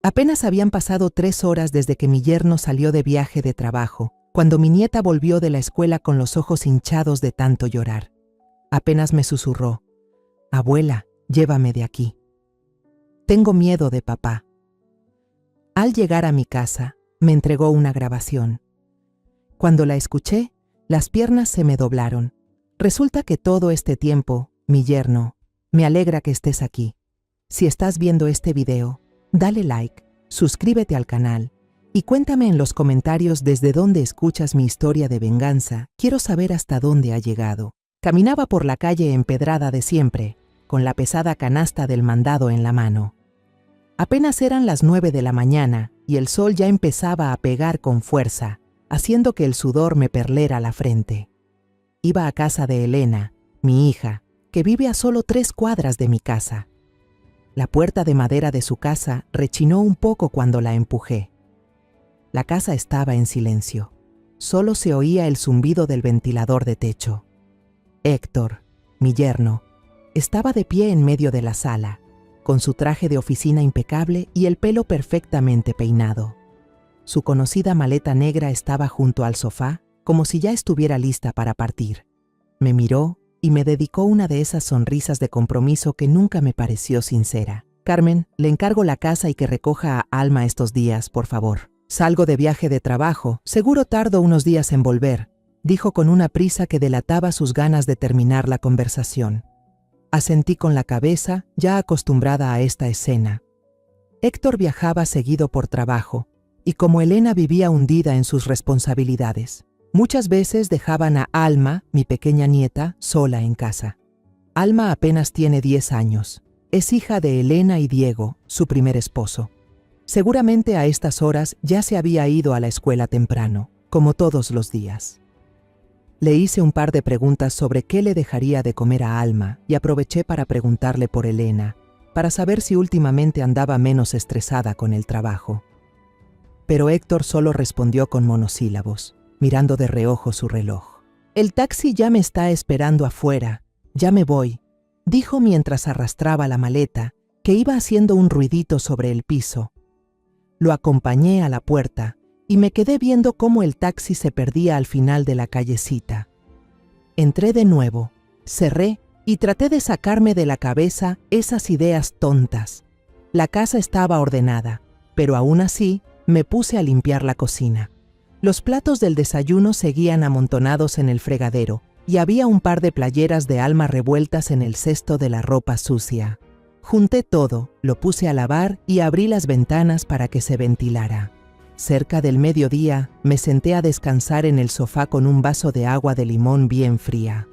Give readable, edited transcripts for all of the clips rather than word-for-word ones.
Apenas habían pasado 3 horas desde que mi yerno salió de viaje de trabajo, cuando mi nieta volvió de la escuela con los ojos hinchados de tanto llorar. Apenas me susurró: «Abuela, llévame de aquí. Tengo miedo de papá». Al llegar a mi casa, me entregó una grabación. Cuando la escuché, las piernas se me doblaron. Resulta que todo este tiempo, mi yerno, me alegra que estés aquí. Si estás viendo este video, dale like, suscríbete al canal y cuéntame en los comentarios desde dónde escuchas mi historia de venganza. Quiero saber hasta dónde ha llegado. Caminaba por la calle empedrada de siempre, con la pesada canasta del mandado en la mano. Apenas eran las 9 de la mañana y el sol ya empezaba a pegar con fuerza, haciendo que el sudor me perlera la frente. Iba a casa de Elena, mi hija, que vive a solo 3 cuadras de mi casa. La puerta de madera de su casa rechinó un poco cuando la empujé. La casa estaba en silencio. Solo se oía el zumbido del ventilador de techo. Héctor, mi yerno, estaba de pie en medio de la sala, con su traje de oficina impecable y el pelo perfectamente peinado. Su conocida maleta negra estaba junto al sofá, como si ya estuviera lista para partir. Me miró y me dedicó una de esas sonrisas de compromiso que nunca me pareció sincera. «Carmen, le encargo la casa y que recoja a Alma estos días, por favor. Salgo de viaje de trabajo, seguro tardo unos días en volver», dijo con una prisa que delataba sus ganas de terminar la conversación. Asentí con la cabeza, ya acostumbrada a esta escena. Héctor viajaba seguido por trabajo, y como Elena vivía hundida en sus responsabilidades, muchas veces dejaban a Alma, mi pequeña nieta, sola en casa. Alma apenas tiene 10 años. Es hija de Elena y Diego, su primer esposo. Seguramente a estas horas ya se había ido a la escuela temprano, como todos los días. Le hice un par de preguntas sobre qué le dejaría de comer a Alma y aproveché para preguntarle por Elena, para saber si últimamente andaba menos estresada con el trabajo. Pero Héctor solo respondió con monosílabos, mirando de reojo su reloj. «El taxi ya me está esperando afuera, ya me voy», dijo mientras arrastraba la maleta, que iba haciendo un ruidito sobre el piso. Lo acompañé a la puerta y me quedé viendo cómo el taxi se perdía al final de la callecita. Entré de nuevo, cerré y traté de sacarme de la cabeza esas ideas tontas. La casa estaba ordenada, pero aún así me puse a limpiar la cocina. Los platos del desayuno seguían amontonados en el fregadero y había un par de playeras de Alma revueltas en el cesto de la ropa sucia. Junté todo, lo puse a lavar y abrí las ventanas para que se ventilara. Cerca del mediodía, me senté a descansar en el sofá con un vaso de agua de limón bien fría.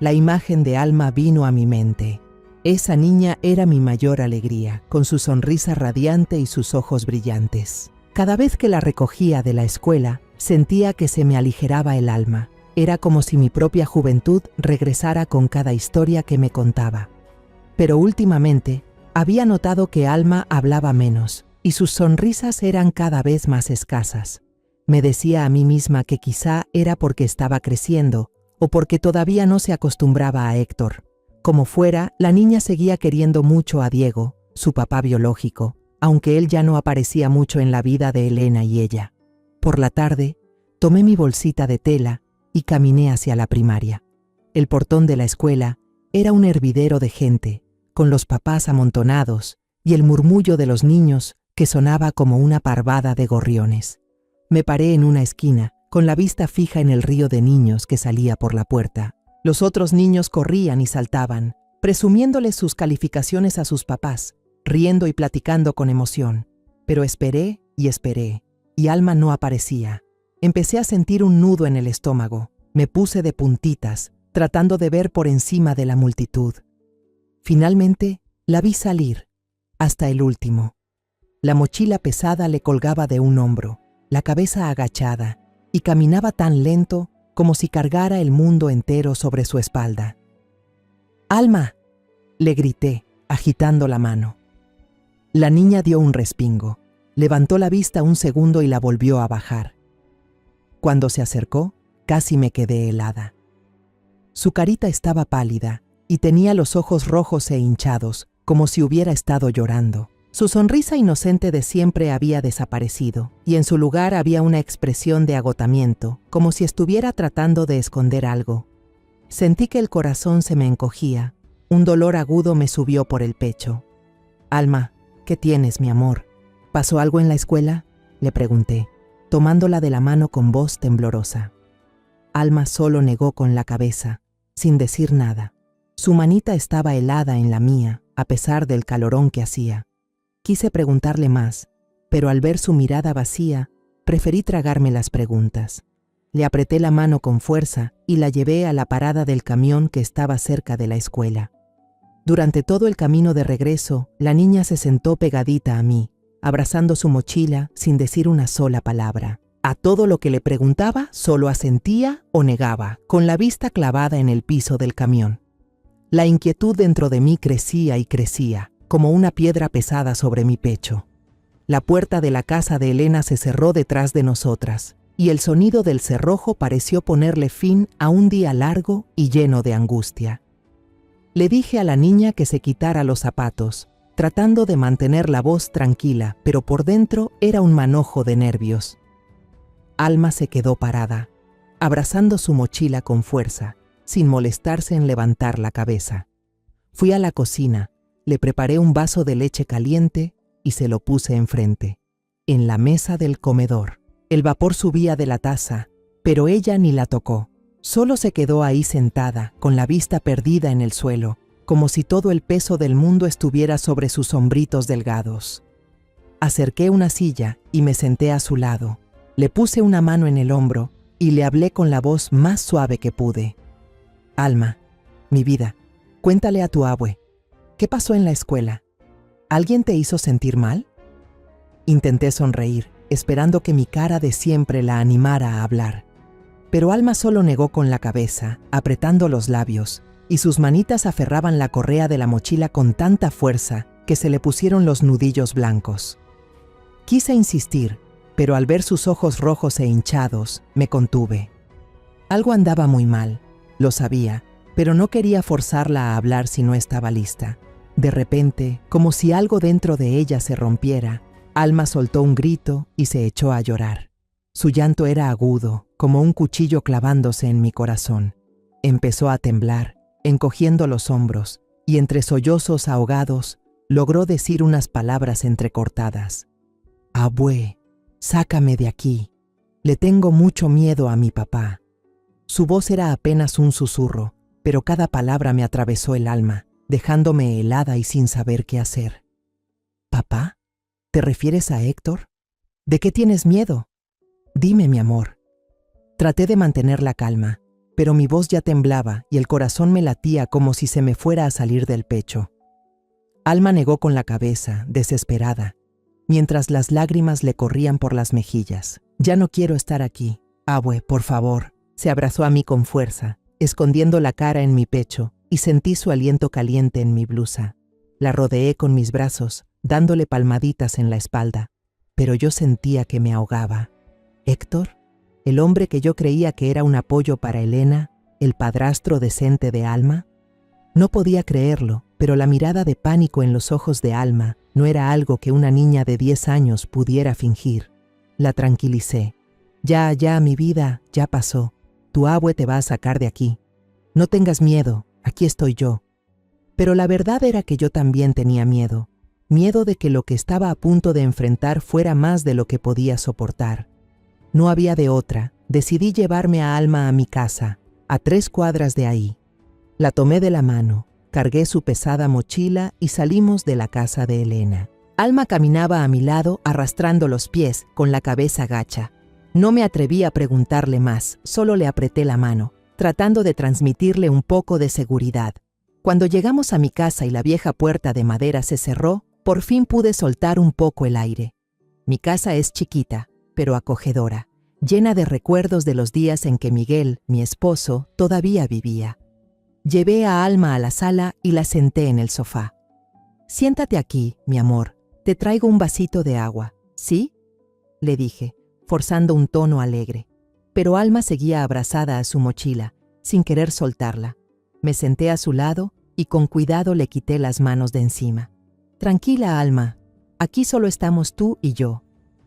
La imagen de Alma vino a mi mente. Esa niña era mi mayor alegría, con su sonrisa radiante y sus ojos brillantes. Cada vez que la recogía de la escuela, sentía que se me aligeraba el alma. Era como si mi propia juventud regresara con cada historia que me contaba. Pero últimamente, había notado que Alma hablaba menos, y sus sonrisas eran cada vez más escasas. Me decía a mí misma que quizá era porque estaba creciendo o porque todavía no se acostumbraba a Héctor. Como fuera, la niña seguía queriendo mucho a Diego, su papá biológico, aunque él ya no aparecía mucho en la vida de Elena y ella. Por la tarde, tomé mi bolsita de tela y caminé hacia la primaria. El portón de la escuela era un hervidero de gente, con los papás amontonados y el murmullo de los niños que sonaba como una parvada de gorriones. Me paré en una esquina, con la vista fija en el río de niños que salía por la puerta. Los otros niños corrían y saltaban, presumiéndoles sus calificaciones a sus papás, riendo y platicando con emoción. Pero esperé, y Alma no aparecía. Empecé a sentir un nudo en el estómago. Me puse de puntitas, tratando de ver por encima de la multitud. Finalmente, la vi salir, hasta el último. La mochila pesada le colgaba de un hombro, la cabeza agachada, y caminaba tan lento como si cargara el mundo entero sobre su espalda. «¡Alma!», le grité, agitando la mano. La niña dio un respingo, levantó la vista un segundo y la volvió a bajar. Cuando se acercó, casi me quedé helada. Su carita estaba pálida y tenía los ojos rojos e hinchados, como si hubiera estado llorando. Su sonrisa inocente de siempre había desaparecido, y en su lugar había una expresión de agotamiento, como si estuviera tratando de esconder algo. Sentí que el corazón se me encogía. Un dolor agudo me subió por el pecho. «Alma, ¿qué tienes, mi amor? ¿Pasó algo en la escuela?», le pregunté, tomándola de la mano con voz temblorosa. Alma solo negó con la cabeza, sin decir nada. Su manita estaba helada en la mía, a pesar del calorón que hacía. Quise preguntarle más, pero al ver su mirada vacía, preferí tragarme las preguntas. Le apreté la mano con fuerza y la llevé a la parada del camión que estaba cerca de la escuela. Durante todo el camino de regreso, la niña se sentó pegadita a mí, abrazando su mochila sin decir una sola palabra. A todo lo que le preguntaba, solo asentía o negaba, con la vista clavada en el piso del camión. La inquietud dentro de mí crecía y crecía, como una piedra pesada sobre mi pecho. La puerta de la casa de Elena se cerró detrás de nosotras, y el sonido del cerrojo pareció ponerle fin a un día largo y lleno de angustia. Le dije a la niña que se quitara los zapatos, tratando de mantener la voz tranquila, pero por dentro era un manojo de nervios. Alma se quedó parada, abrazando su mochila con fuerza, sin molestarse en levantar la cabeza. Fui a la cocina, le preparé un vaso de leche caliente y se lo puse enfrente. En la mesa del comedor, el vapor subía de la taza, pero ella ni la tocó. Solo se quedó ahí sentada, con la vista perdida en el suelo, como si todo el peso del mundo estuviera sobre sus hombritos delgados. Acerqué una silla y me senté a su lado. Le puse una mano en el hombro y le hablé con la voz más suave que pude. «Alma, mi vida, cuéntale a tu abue. ¿Qué pasó en la escuela? ¿Alguien te hizo sentir mal?». Intenté sonreír, esperando que mi cara de siempre la animara a hablar. Pero Alma solo negó con la cabeza, apretando los labios, y sus manitas aferraban la correa de la mochila con tanta fuerza que se le pusieron los nudillos blancos. Quise insistir, pero al ver sus ojos rojos e hinchados, me contuve. Algo andaba muy mal, lo sabía, pero no quería forzarla a hablar si no estaba lista. De repente, como si algo dentro de ella se rompiera, Alma soltó un grito y se echó a llorar. Su llanto era agudo, como un cuchillo clavándose en mi corazón. Empezó a temblar, encogiendo los hombros, y entre sollozos ahogados, logró decir unas palabras entrecortadas. «Abue, sácame de aquí. Le tengo mucho miedo a mi papá». Su voz era apenas un susurro, pero cada palabra me atravesó el alma, dejándome helada y sin saber qué hacer. «¿Papá? ¿Te refieres a Héctor? ¿De qué tienes miedo? Dime, mi amor». Traté de mantener la calma, pero mi voz ya temblaba y el corazón me latía como si se me fuera a salir del pecho. Alma negó con la cabeza, desesperada, mientras las lágrimas le corrían por las mejillas. «Ya no quiero estar aquí. Abue, por favor». Se abrazó a mí con fuerza, escondiendo la cara en mi pecho, y sentí su aliento caliente en mi blusa. La rodeé con mis brazos, dándole palmaditas en la espalda, pero yo sentía que me ahogaba. ¿Héctor? ¿El hombre que yo creía que era un apoyo para Elena, el padrastro decente de Alma? No podía creerlo, pero la mirada de pánico en los ojos de Alma no era algo que una niña de 10 años pudiera fingir. La tranquilicé. «Ya, mi vida, ya pasó. Tu abue te va a sacar de aquí. No tengas miedo, aquí estoy yo». Pero la verdad era que yo también tenía miedo. Miedo de que lo que estaba a punto de enfrentar fuera más de lo que podía soportar. No había de otra. Decidí llevarme a Alma a mi casa, a 3 cuadras de ahí. La tomé de la mano, cargué su pesada mochila y salimos de la casa de Elena. Alma caminaba a mi lado arrastrando los pies, con la cabeza gacha. No me atreví a preguntarle más, solo le apreté la mano, tratando de transmitirle un poco de seguridad. Cuando llegamos a mi casa y la vieja puerta de madera se cerró, por fin pude soltar un poco el aire. Mi casa es chiquita, pero acogedora, llena de recuerdos de los días en que Miguel, mi esposo, todavía vivía. Llevé a Alma a la sala y la senté en el sofá. «Siéntate aquí, mi amor, te traigo un vasito de agua, ¿sí?», le dije, forzando un tono alegre. Pero Alma seguía abrazada a su mochila, sin querer soltarla. Me senté a su lado y con cuidado le quité las manos de encima. «Tranquila, Alma, Aquí solo estamos tú y yo.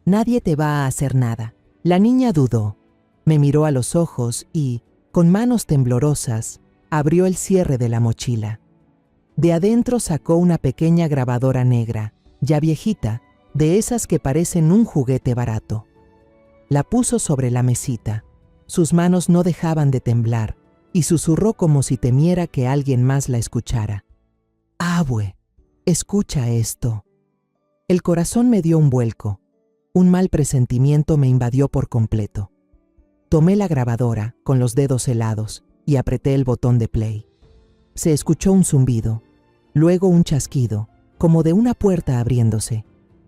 Nadie te va a hacer nada. La niña dudó. Me miró a los ojos y, con manos temblorosas, abrió el cierre de la mochila. De adentro sacó una pequeña grabadora negra, ya viejita, de esas que parecen un juguete barato. La puso sobre la mesita. Sus manos no dejaban de temblar, y susurró como si temiera que alguien más la escuchara. «Abue, escucha esto». El corazón me dio un vuelco. Un mal presentimiento me invadió por completo. Tomé la grabadora, con los dedos helados, y apreté el botón de play. Se escuchó un zumbido, luego un chasquido, como de una puerta abriéndose,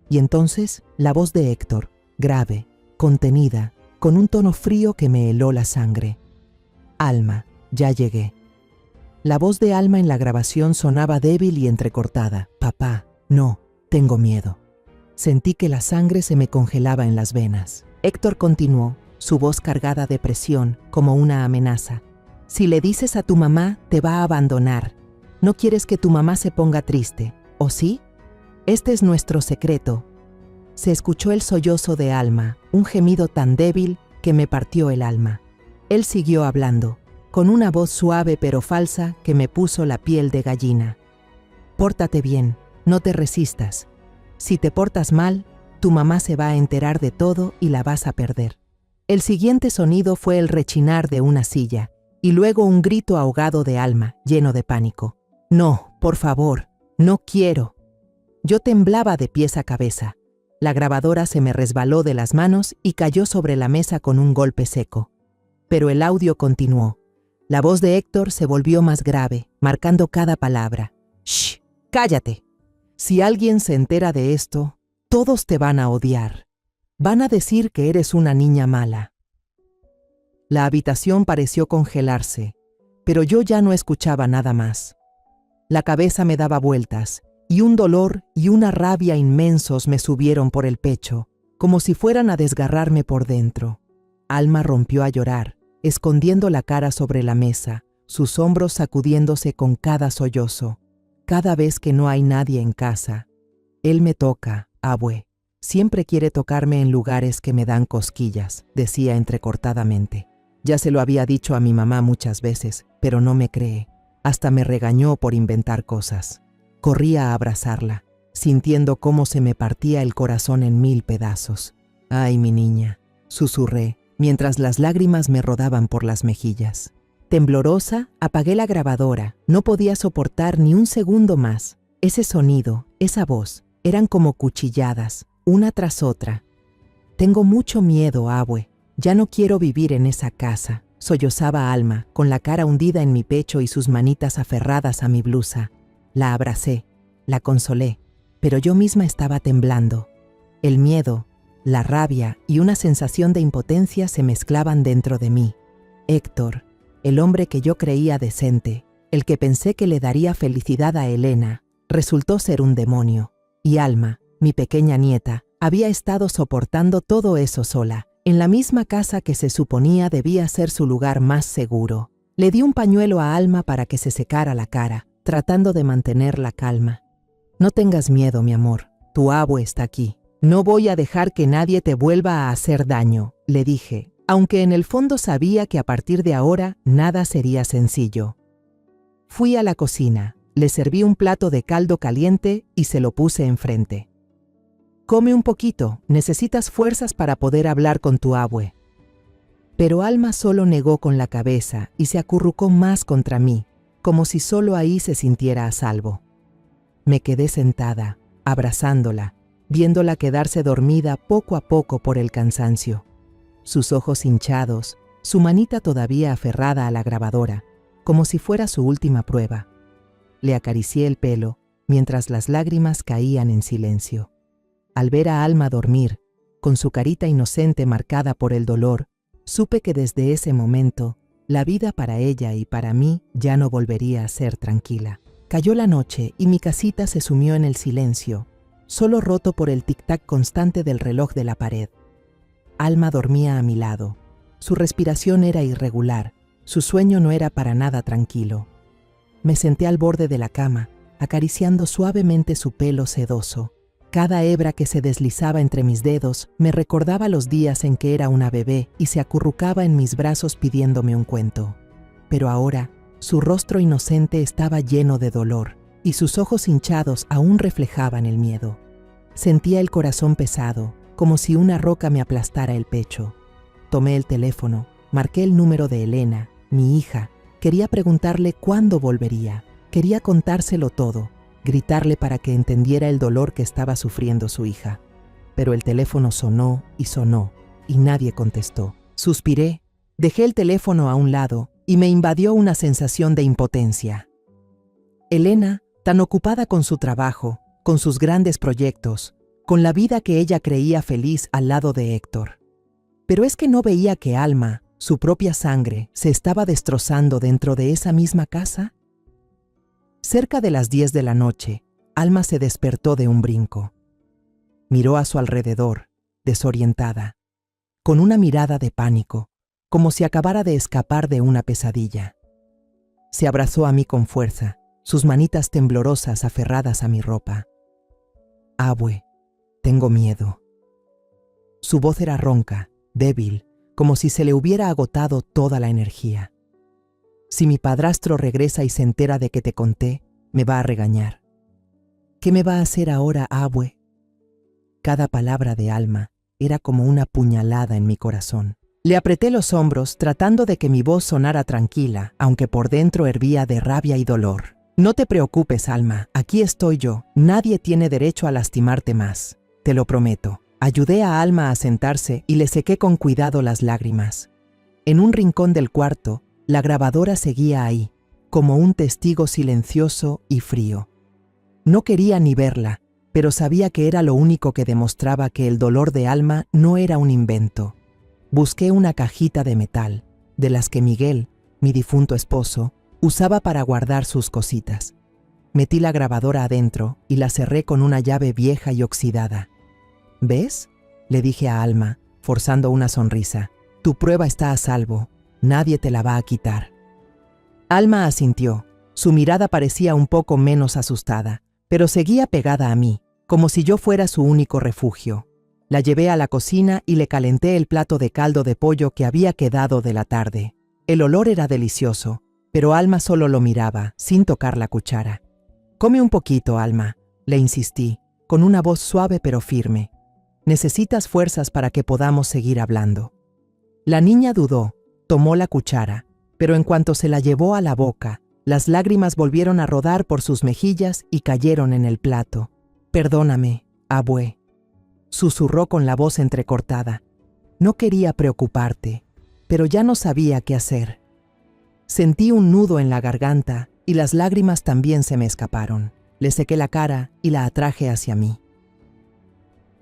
y entonces la voz de Héctor, grave, contenida, con un tono frío que me heló la sangre. «Alma, ya llegué». La voz de Alma en la grabación sonaba débil y entrecortada. «Papá, no, tengo miedo». Sentí que la sangre se me congelaba en las venas. Héctor continuó, su voz cargada de presión, como una amenaza. «Si le dices a tu mamá, te va a abandonar. No quieres que tu mamá se ponga triste, ¿o sí? Este es nuestro secreto». Se escuchó el sollozo de Alma, un gemido tan débil que me partió el alma. Él siguió hablando, con una voz suave pero falsa que me puso la piel de gallina. «Pórtate bien, no te resistas. Si te portas mal, tu mamá se va a enterar de todo y la vas a perder». El siguiente sonido fue el rechinar de una silla, y luego un grito ahogado de Alma, lleno de pánico. «No, por favor, no quiero». Yo temblaba de pies a cabeza. La grabadora se me resbaló de las manos y cayó sobre la mesa con un golpe seco. Pero el audio continuó. La voz de Héctor se volvió más grave, marcando cada palabra. «¡Shh! ¡Cállate! Si alguien se entera de esto, todos te van a odiar. Van a decir que eres una niña mala». La habitación pareció congelarse, pero yo ya no escuchaba nada más. La cabeza me daba vueltas, y un dolor y una rabia inmensos me subieron por el pecho, como si fueran a desgarrarme por dentro. Alma rompió a llorar, escondiendo la cara sobre la mesa, sus hombros sacudiéndose con cada sollozo. «Cada vez que no hay nadie en casa, él me toca, abue. Siempre quiere tocarme en lugares que me dan cosquillas», decía entrecortadamente. Ya se lo había dicho a mi mamá muchas veces, pero no me cree. Hasta me regañó por inventar cosas. Corrí a abrazarla, sintiendo cómo se me partía el corazón en 1000 pedazos. «Ay, mi niña», susurré, mientras las lágrimas me rodaban por las mejillas. Temblorosa, apagué la grabadora. No podía soportar ni un segundo más. Ese sonido, esa voz, eran como cuchilladas, una tras otra. «Tengo mucho miedo, abue. Ya no quiero vivir en esa casa», sollozaba Alma, con la cara hundida en mi pecho y sus manitas aferradas a mi blusa. La abracé, la consolé, pero yo misma estaba temblando. El miedo, la rabia y una sensación de impotencia se mezclaban dentro de mí. Héctor, el hombre que yo creía decente, el que pensé que le daría felicidad a Elena, resultó ser un demonio. Y Alma, mi pequeña nieta, había estado soportando todo eso sola, en la misma casa que se suponía debía ser su lugar más seguro. Le di un pañuelo a Alma para que se secara la cara, tratando de mantener la calma. «No tengas miedo, mi amor. Tu abue está aquí. No voy a dejar que nadie te vuelva a hacer daño», le dije, aunque en el fondo sabía que a partir de ahora nada sería sencillo. Fui a la cocina, le serví un plato de caldo caliente y se lo puse enfrente. «Come un poquito, necesitas fuerzas para poder hablar con tu abue». Pero Alma solo negó con la cabeza y se acurrucó más contra mí, como si solo ahí se sintiera a salvo. Me quedé sentada, abrazándola, viéndola quedarse dormida poco a poco por el cansancio. Sus ojos hinchados, su manita todavía aferrada a la grabadora, como si fuera su última prueba. Le acaricié el pelo, mientras las lágrimas caían en silencio. Al ver a Alma dormir, con su carita inocente marcada por el dolor, supe que desde ese momento, la vida para ella y para mí ya no volvería a ser tranquila. Cayó la noche y mi casita se sumió en el silencio, solo roto por el tic-tac constante del reloj de la pared. Alma dormía a mi lado. Su respiración era irregular, su sueño no era para nada tranquilo. Me senté al borde de la cama, acariciando suavemente su pelo sedoso. Cada hebra que se deslizaba entre mis dedos me recordaba los días en que era una bebé y se acurrucaba en mis brazos pidiéndome un cuento. Pero ahora, su rostro inocente estaba lleno de dolor y sus ojos hinchados aún reflejaban el miedo. Sentía el corazón pesado, como si una roca me aplastara el pecho. Tomé el teléfono, marqué el número de Elena, mi hija. Quería preguntarle cuándo volvería. Quería contárselo todo, gritarle para que entendiera el dolor que estaba sufriendo su hija. Pero el teléfono sonó y nadie contestó. Suspiré, dejé el teléfono a un lado y me invadió una sensación de impotencia. Elena, tan ocupada con su trabajo, con sus grandes proyectos, con la vida que ella creía feliz al lado de Héctor. Pero es que no veía que Alma, su propia sangre, se estaba destrozando dentro de esa misma casa. Cerca de las 10 de la noche, Alma se despertó de un brinco. Miró a su alrededor, desorientada, con una mirada de pánico, como si acabara de escapar de una pesadilla. Se abrazó a mí con fuerza, sus manitas temblorosas aferradas a mi ropa. Abue, tengo miedo. Su voz era ronca, débil, como si se le hubiera agotado toda la energía. Si mi padrastro regresa y se entera de que te conté, me va a regañar. ¿Qué me va a hacer ahora, Abue? Cada palabra de Alma era como una puñalada en mi corazón. Le apreté los hombros tratando de que mi voz sonara tranquila, aunque por dentro hervía de rabia y dolor. No te preocupes, Alma, aquí estoy yo. Nadie tiene derecho a lastimarte más. Te lo prometo. Ayudé a Alma a sentarse y le sequé con cuidado las lágrimas. En un rincón del cuarto, la grabadora seguía ahí, como un testigo silencioso y frío. No quería ni verla, pero sabía que era lo único que demostraba que el dolor de Alma no era un invento. Busqué una cajita de metal, de las que Miguel, mi difunto esposo, usaba para guardar sus cositas. Metí la grabadora adentro y la cerré con una llave vieja y oxidada. ¿Ves?, le dije a Alma, forzando una sonrisa. Tu prueba está a salvo. Nadie te la va a quitar. Alma asintió. Su mirada parecía un poco menos asustada, pero seguía pegada a mí, como si yo fuera su único refugio. La llevé a la cocina y le calenté el plato de caldo de pollo que había quedado de la tarde. El olor era delicioso, pero Alma solo lo miraba, sin tocar la cuchara. Come un poquito, Alma, le insistí, con una voz suave pero firme. Necesitas fuerzas para que podamos seguir hablando. La niña dudó, tomó la cuchara, pero en cuanto se la llevó a la boca, las lágrimas volvieron a rodar por sus mejillas y cayeron en el plato. Perdóname, abue, susurró con la voz entrecortada. No quería preocuparte, pero ya no sabía qué hacer. Sentí un nudo en la garganta y las lágrimas también se me escaparon. Le sequé la cara y la atraje hacia mí.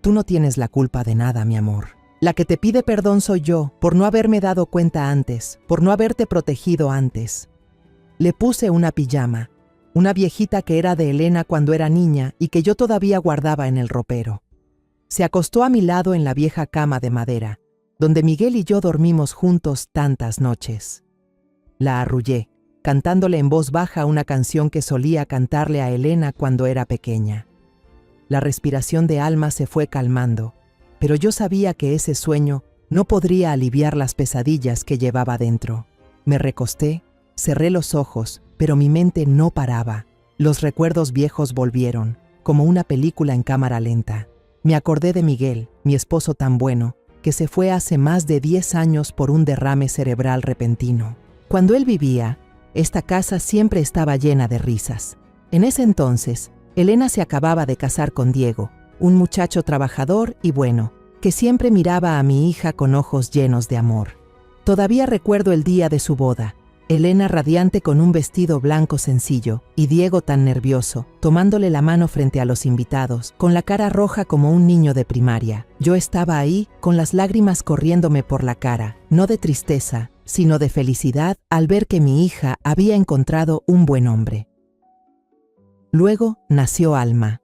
Tú no tienes la culpa de nada, mi amor. La que te pide perdón soy yo, por no haberme dado cuenta antes, por no haberte protegido antes. Le puse una pijama, una viejita que era de Elena cuando era niña y que yo todavía guardaba en el ropero. Se acostó a mi lado en la vieja cama de madera, donde Miguel y yo dormimos juntos tantas noches. La arrullé, cantándole en voz baja una canción que solía cantarle a Elena cuando era pequeña. La respiración de Alma se fue calmando, pero yo sabía que ese sueño no podría aliviar las pesadillas que llevaba dentro. Me recosté, cerré los ojos, pero mi mente no paraba. Los recuerdos viejos volvieron, como una película en cámara lenta. Me acordé de Miguel, mi esposo tan bueno, que se fue hace más de 10 años por un derrame cerebral repentino. Cuando él vivía, esta casa siempre estaba llena de risas. En ese entonces, Elena se acababa de casar con Diego, un muchacho trabajador y bueno, que siempre miraba a mi hija con ojos llenos de amor. Todavía recuerdo el día de su boda, Elena radiante con un vestido blanco sencillo y Diego tan nervioso, tomándole la mano frente a los invitados, con la cara roja como un niño de primaria. Yo estaba ahí, con las lágrimas corriéndome por la cara, no de tristeza, sino de felicidad al ver que mi hija había encontrado un buen hombre. Luego nació Alma,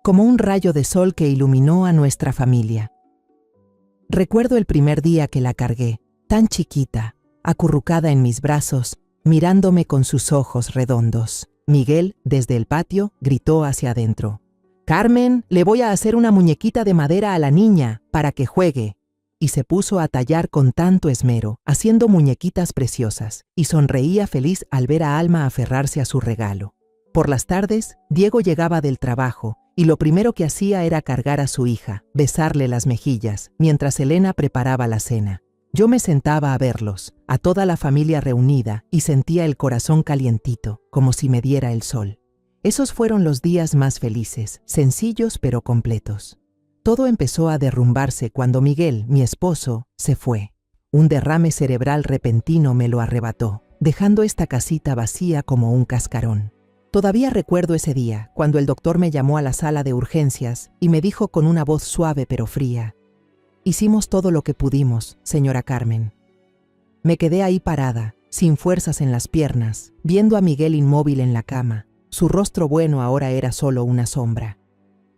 como un rayo de sol que iluminó a nuestra familia. Recuerdo el primer día que la cargué, tan chiquita, acurrucada en mis brazos, mirándome con sus ojos redondos. Miguel, desde el patio, gritó hacia adentro. «Carmen, le voy a hacer una muñequita de madera a la niña para que juegue». Y se puso a tallar con tanto esmero, haciendo muñequitas preciosas, y sonreía feliz al ver a Alma aferrarse a su regalo. Por las tardes, Diego llegaba del trabajo, y lo primero que hacía era cargar a su hija, besarle las mejillas, mientras Elena preparaba la cena. Yo me sentaba a verlos, a toda la familia reunida, y sentía el corazón calientito, como si me diera el sol. Esos fueron los días más felices, sencillos pero completos. Todo empezó a derrumbarse cuando Miguel, mi esposo, se fue. Un derrame cerebral repentino me lo arrebató, dejando esta casita vacía como un cascarón. Todavía recuerdo ese día, cuando el doctor me llamó a la sala de urgencias y me dijo con una voz suave pero fría: «Hicimos todo lo que pudimos, señora Carmen». Me quedé ahí parada, sin fuerzas en las piernas, viendo a Miguel inmóvil en la cama. Su rostro bueno ahora era solo una sombra.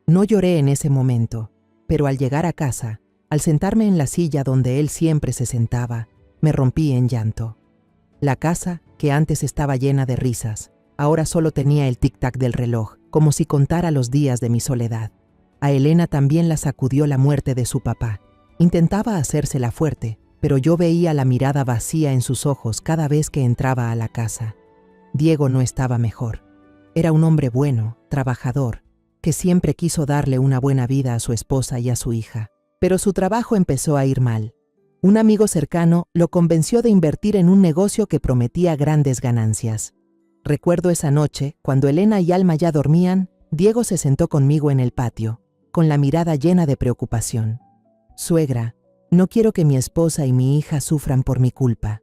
No lloré en ese momento, pero al llegar a casa, al sentarme en la silla donde él siempre se sentaba, me rompí en llanto. La casa, que antes estaba llena de risas, ahora solo tenía el tic-tac del reloj, como si contara los días de mi soledad. A Elena también la sacudió la muerte de su papá. Intentaba hacérsela fuerte, pero yo veía la mirada vacía en sus ojos cada vez que entraba a la casa. Diego no estaba mejor. Era un hombre bueno, trabajador, que siempre quiso darle una buena vida a su esposa y a su hija. Pero su trabajo empezó a ir mal. Un amigo cercano lo convenció de invertir en un negocio que prometía grandes ganancias. Recuerdo esa noche, cuando Elena y Alma ya dormían, Diego se sentó conmigo en el patio, con la mirada llena de preocupación. «Suegra, no quiero que mi esposa y mi hija sufran por mi culpa»,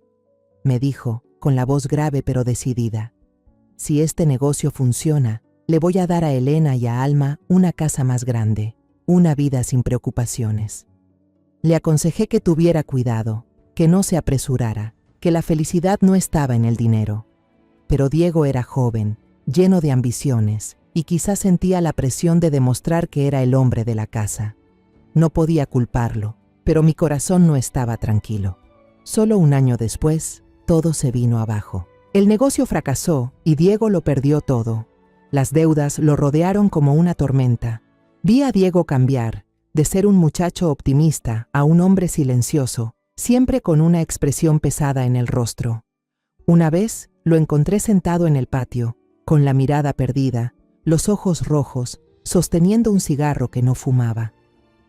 me dijo, con la voz grave pero decidida. «Si este negocio funciona, le voy a dar a Elena y a Alma una casa más grande, una vida sin preocupaciones». Le aconsejé que tuviera cuidado, que no se apresurara, que la felicidad no estaba en el dinero. Pero Diego era joven, lleno de ambiciones, y quizás sentía la presión de demostrar que era el hombre de la casa. No podía culparlo, pero mi corazón no estaba tranquilo. Solo un año después, todo se vino abajo. El negocio fracasó y Diego lo perdió todo. Las deudas lo rodearon como una tormenta. Vi a Diego cambiar, de ser un muchacho optimista a un hombre silencioso, siempre con una expresión pesada en el rostro. Una vez lo encontré sentado en el patio, con la mirada perdida, los ojos rojos, sosteniendo un cigarro que no fumaba.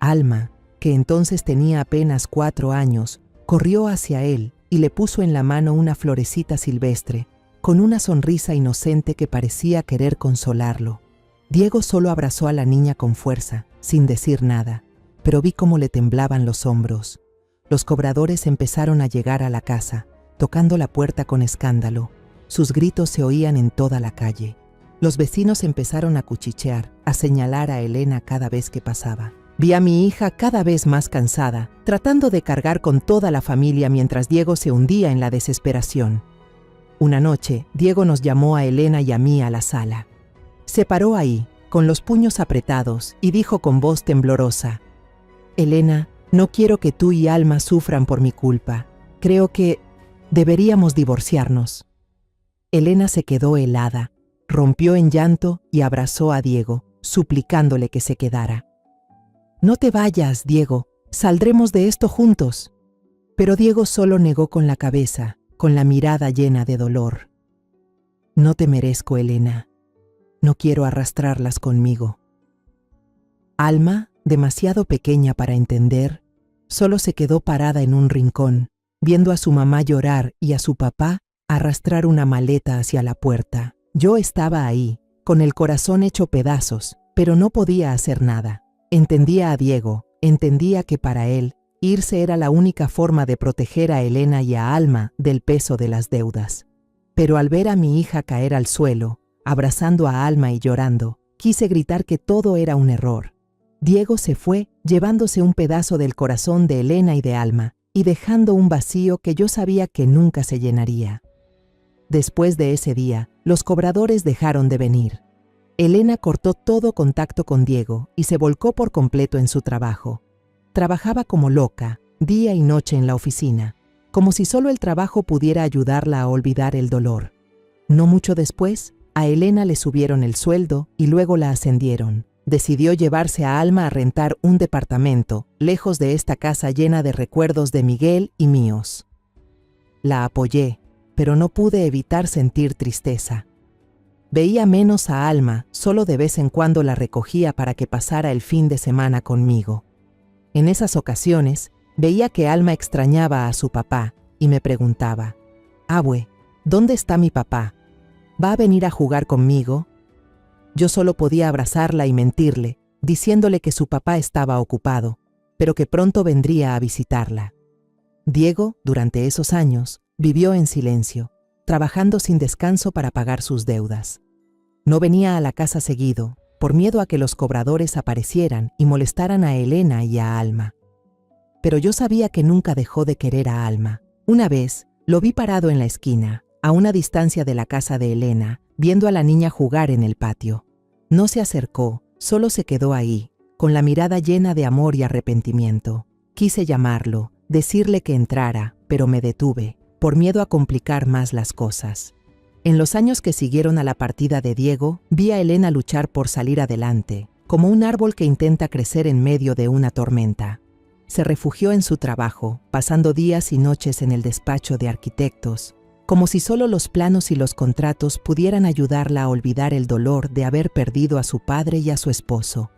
Alma, que entonces tenía apenas 4 años, corrió hacia él y le puso en la mano una florecita silvestre, con una sonrisa inocente que parecía querer consolarlo. Diego solo abrazó a la niña con fuerza, sin decir nada, pero vi cómo le temblaban los hombros. Los cobradores empezaron a llegar a la casa, tocando la puerta con escándalo. Sus gritos se oían en toda la calle. Los vecinos empezaron a cuchichear, a señalar a Elena cada vez que pasaba. Vi a mi hija cada vez más cansada, tratando de cargar con toda la familia mientras Diego se hundía en la desesperación. Una noche, Diego nos llamó a Elena y a mí a la sala. Se paró ahí, con los puños apretados, y dijo con voz temblorosa: «Elena, no quiero que tú y Alma sufran por mi culpa. Creo que deberíamos divorciarnos». Elena se quedó helada, rompió en llanto y abrazó a Diego, suplicándole que se quedara. «No te vayas, Diego, saldremos de esto juntos». Pero Diego solo negó con la cabeza, con la mirada llena de dolor. «No te merezco, Elena. No quiero arrastrarlas conmigo». Alma, demasiado pequeña para entender, solo se quedó parada en un rincón, viendo a su mamá llorar y a su papá arrastrar una maleta hacia la puerta. Yo estaba ahí, con el corazón hecho pedazos, pero no podía hacer nada. Entendía a Diego, entendía que para él, irse era la única forma de proteger a Elena y a Alma del peso de las deudas. Pero al ver a mi hija caer al suelo, abrazando a Alma y llorando, quise gritar que todo era un error. Diego se fue, llevándose un pedazo del corazón de Elena y de Alma, y dejando un vacío que yo sabía que nunca se llenaría. Después de ese día, los cobradores dejaron de venir. Elena cortó todo contacto con Diego y se volcó por completo en su trabajo. Trabajaba como loca, día y noche en la oficina, como si solo el trabajo pudiera ayudarla a olvidar el dolor. No mucho después, a Elena le subieron el sueldo y luego la ascendieron. Decidió llevarse a Alma a rentar un departamento, lejos de esta casa llena de recuerdos de Miguel y míos. La apoyé, pero no pude evitar sentir tristeza. Veía menos a Alma, solo de vez en cuando la recogía para que pasara el fin de semana conmigo. En esas ocasiones, veía que Alma extrañaba a su papá y me preguntaba: «Abue, ¿dónde está mi papá? ¿Va a venir a jugar conmigo?». Yo solo podía abrazarla y mentirle, diciéndole que su papá estaba ocupado, pero que pronto vendría a visitarla. Diego, durante esos años, vivió en silencio, trabajando sin descanso para pagar sus deudas. No venía a la casa seguido, por miedo a que los cobradores aparecieran y molestaran a Elena y a Alma. Pero yo sabía que nunca dejó de querer a Alma. Una vez, lo vi parado en la esquina, a una distancia de la casa de Elena, viendo a la niña jugar en el patio. No se acercó, solo se quedó ahí, con la mirada llena de amor y arrepentimiento. Quise llamarlo, decirle que entrara, pero me detuve, por miedo a complicar más las cosas. En los años que siguieron a la partida de Diego, vi a Elena luchar por salir adelante, como un árbol que intenta crecer en medio de una tormenta. Se refugió en su trabajo, pasando días y noches en el despacho de arquitectos, como si solo los planos y los contratos pudieran ayudarla a olvidar el dolor de haber perdido a su padre y a su esposo.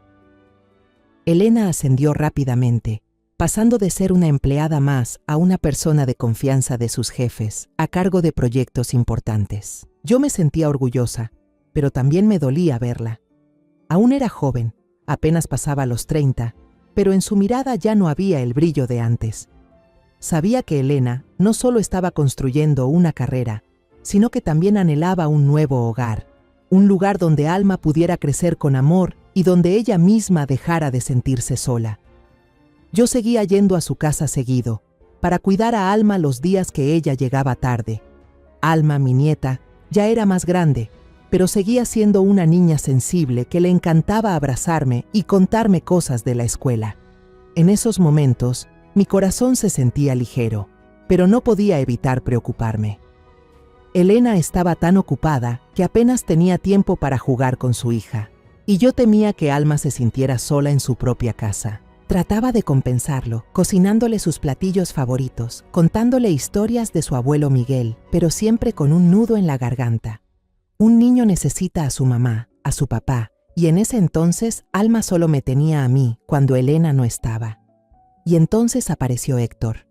Elena ascendió rápidamente, pasando de ser una empleada más a una persona de confianza de sus jefes, a cargo de proyectos importantes. Yo me sentía orgullosa, pero también me dolía verla. Aún era joven, apenas pasaba los 30, pero en su mirada ya no había el brillo de antes. Sabía que Elena no solo estaba construyendo una carrera, sino que también anhelaba un nuevo hogar, un lugar donde Alma pudiera crecer con amor y donde ella misma dejara de sentirse sola. Yo seguía yendo a su casa seguido, para cuidar a Alma los días que ella llegaba tarde. Alma, mi nieta, ya era más grande, pero seguía siendo una niña sensible que le encantaba abrazarme y contarme cosas de la escuela. En esos momentos, mi corazón se sentía ligero, pero no podía evitar preocuparme. Elena estaba tan ocupada que apenas tenía tiempo para jugar con su hija, y yo temía que Alma se sintiera sola en su propia casa. Trataba de compensarlo, cocinándole sus platillos favoritos, contándole historias de su abuelo Miguel, pero siempre con un nudo en la garganta. Un niño necesita a su mamá, a su papá, y en ese entonces Alma solo me tenía a mí cuando Elena no estaba. Y entonces apareció Héctor.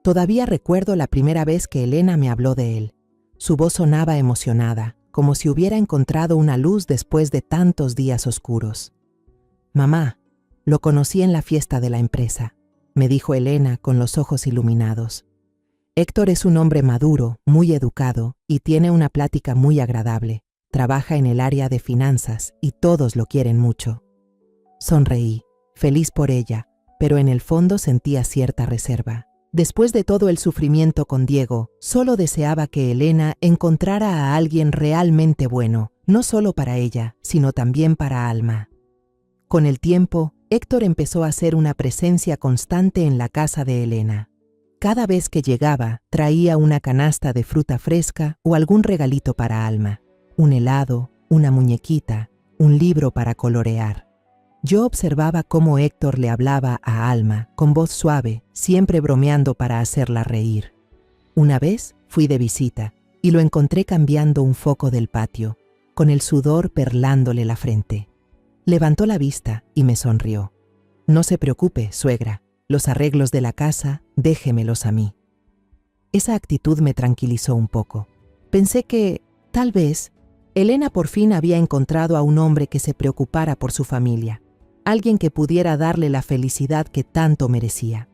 Todavía recuerdo la primera vez que Elena me habló de él. Su voz sonaba emocionada, como si hubiera encontrado una luz después de tantos días oscuros. «Mamá, lo conocí en la fiesta de la empresa», me dijo Elena con los ojos iluminados. «Héctor es un hombre maduro, muy educado y tiene una plática muy agradable. Trabaja en el área de finanzas y todos lo quieren mucho». Sonreí, feliz por ella, pero en el fondo sentía cierta reserva. Después de todo el sufrimiento con Diego, solo deseaba que Elena encontrara a alguien realmente bueno, no solo para ella, sino también para Alma. Con el tiempo, Héctor empezó a ser una presencia constante en la casa de Elena. Cada vez que llegaba, traía una canasta de fruta fresca o algún regalito para Alma, un helado, una muñequita, un libro para colorear. Yo observaba cómo Héctor le hablaba a Alma con voz suave, siempre bromeando para hacerla reír. Una vez fui de visita y lo encontré cambiando un foco del patio, con el sudor perlándole la frente. Levantó la vista y me sonrió. «No se preocupe, suegra, los arreglos de la casa, déjemelos a mí». Esa actitud me tranquilizó un poco. Pensé que, tal vez, Elena por fin había encontrado a un hombre que se preocupara por su familia, alguien que pudiera darle la felicidad que tanto merecía.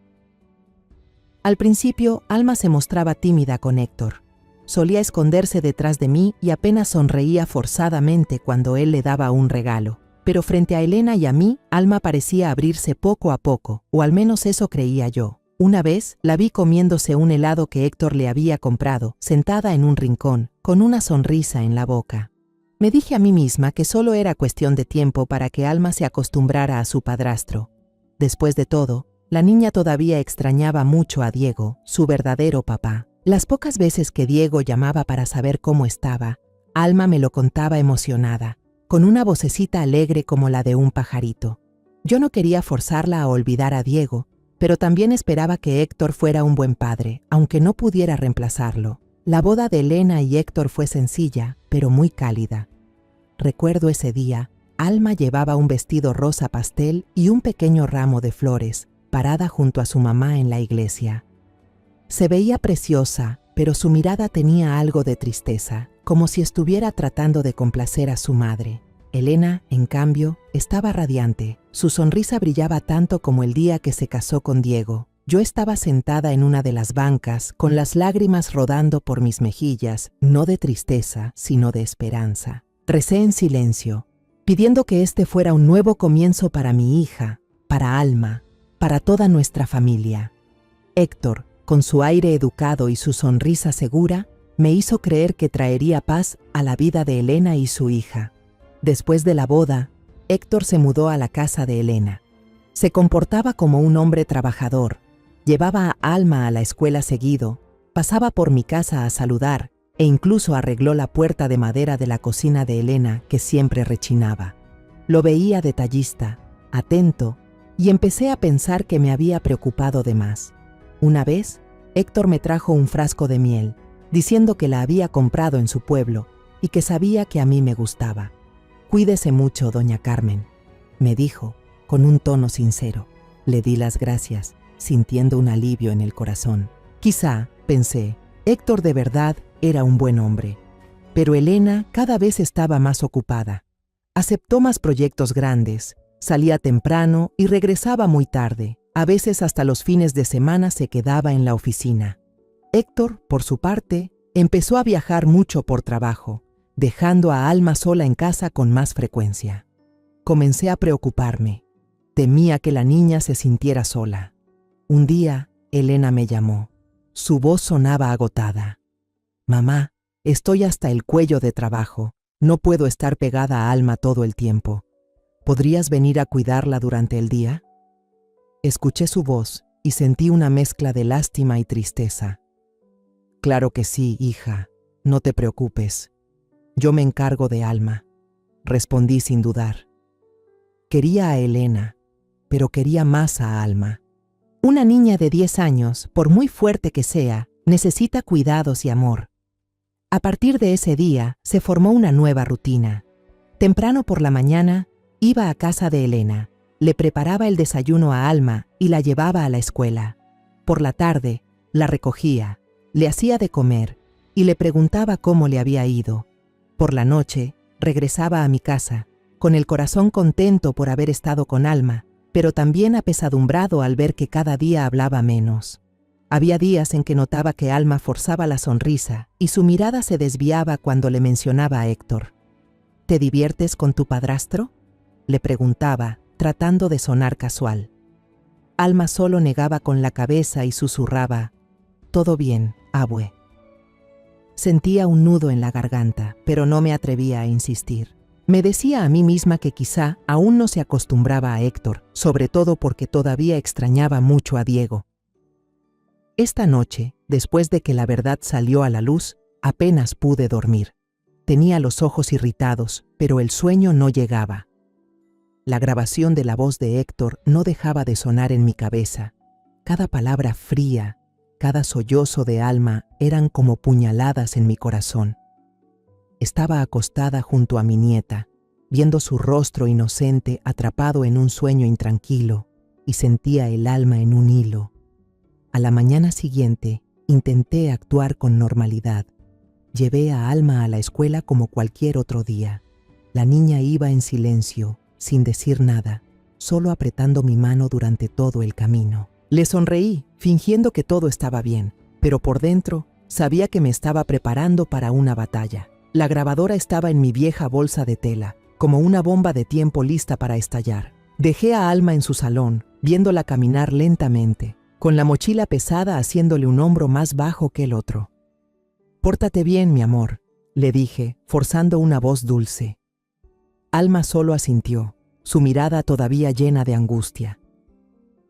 Al principio, Alma se mostraba tímida con Héctor. Solía esconderse detrás de mí y apenas sonreía forzadamente cuando él le daba un regalo. Pero frente a Elena y a mí, Alma parecía abrirse poco a poco, o al menos eso creía yo. Una vez la vi comiéndose un helado que Héctor le había comprado, sentada en un rincón, con una sonrisa en la boca. Me dije a mí misma que solo era cuestión de tiempo para que Alma se acostumbrara a su padrastro. Después de todo, la niña todavía extrañaba mucho a Diego, su verdadero papá. Las pocas veces que Diego llamaba para saber cómo estaba, Alma me lo contaba emocionada, con una vocecita alegre como la de un pajarito. Yo no quería forzarla a olvidar a Diego, pero también esperaba que Héctor fuera un buen padre, aunque no pudiera reemplazarlo. La boda de Elena y Héctor fue sencilla, pero muy cálida. Recuerdo ese día, Alma llevaba un vestido rosa pastel y un pequeño ramo de flores, parada junto a su mamá en la iglesia. Se veía preciosa, pero su mirada tenía algo de tristeza, como si estuviera tratando de complacer a su madre. Elena, en cambio, estaba radiante. Su sonrisa brillaba tanto como el día que se casó con Diego. Yo estaba sentada en una de las bancas, con las lágrimas rodando por mis mejillas, no de tristeza, sino de esperanza. Recé en silencio, pidiendo que este fuera un nuevo comienzo para mi hija, para Alma, para toda nuestra familia. Héctor, con su aire educado y su sonrisa segura, me hizo creer que traería paz a la vida de Elena y su hija. Después de la boda, Héctor se mudó a la casa de Elena. Se comportaba como un hombre trabajador, llevaba a Alma a la escuela seguido, pasaba por mi casa a saludar e incluso arregló la puerta de madera de la cocina de Elena que siempre rechinaba. Lo veía detallista, atento, y empecé a pensar que me había preocupado de más. Una vez, Héctor me trajo un frasco de miel, diciendo que la había comprado en su pueblo y que sabía que a mí me gustaba. «Cuídese mucho, doña Carmen», me dijo, con un tono sincero. Le di las gracias, sintiendo un alivio en el corazón. Quizá, pensé, Héctor de verdad era un buen hombre. Pero Elena cada vez estaba más ocupada. Aceptó más proyectos grandes, salía temprano y regresaba muy tarde. A veces hasta los fines de semana se quedaba en la oficina. Héctor, por su parte, empezó a viajar mucho por trabajo, dejando a Alma sola en casa con más frecuencia. Comencé a preocuparme. Temía que la niña se sintiera sola. Un día, Elena me llamó. Su voz sonaba agotada. «Mamá, estoy hasta el cuello de trabajo. No puedo estar pegada a Alma todo el tiempo. ¿Podrías venir a cuidarla durante el día?» Escuché su voz y sentí una mezcla de lástima y tristeza. «Claro que sí, hija. No te preocupes. Yo me encargo de Alma», respondí sin dudar. Quería a Elena, pero quería más a Alma. Una niña de 10 años, por muy fuerte que sea, necesita cuidados y amor. A partir de ese día, se formó una nueva rutina. Temprano por la mañana, iba a casa de Elena, le preparaba el desayuno a Alma y la llevaba a la escuela. Por la tarde, la recogía, le hacía de comer y le preguntaba cómo le había ido. Por la noche, regresaba a mi casa, con el corazón contento por haber estado con Alma, pero también apesadumbrado al ver que cada día hablaba menos. Había días en que notaba que Alma forzaba la sonrisa y su mirada se desviaba cuando le mencionaba a Héctor. «¿Te diviertes con tu padrastro?», le preguntaba, tratando de sonar casual. Alma solo negaba con la cabeza y susurraba: «Todo bien, abue». Sentía un nudo en la garganta, pero no me atrevía a insistir. Me decía a mí misma que quizá aún no se acostumbraba a Héctor, sobre todo porque todavía extrañaba mucho a Diego. Esta noche, después de que la verdad salió a la luz, apenas pude dormir. Tenía los ojos irritados, pero el sueño no llegaba. La grabación de la voz de Héctor no dejaba de sonar en mi cabeza. Cada palabra fría, cada sollozo de Alma eran como puñaladas en mi corazón. Estaba acostada junto a mi nieta, viendo su rostro inocente atrapado en un sueño intranquilo, y sentía el alma en un hilo. A la mañana siguiente, intenté actuar con normalidad. Llevé a Alma a la escuela como cualquier otro día. La niña iba en silencio, sin decir nada, solo apretando mi mano durante todo el camino. Le sonreí, fingiendo que todo estaba bien, pero por dentro sabía que me estaba preparando para una batalla. La grabadora estaba en mi vieja bolsa de tela, como una bomba de tiempo lista para estallar. Dejé a Alma en su salón, viéndola caminar lentamente, con la mochila pesada haciéndole un hombro más bajo que el otro. «Pórtate bien, mi amor», le dije, forzando una voz dulce. Alma solo asintió, su mirada todavía llena de angustia.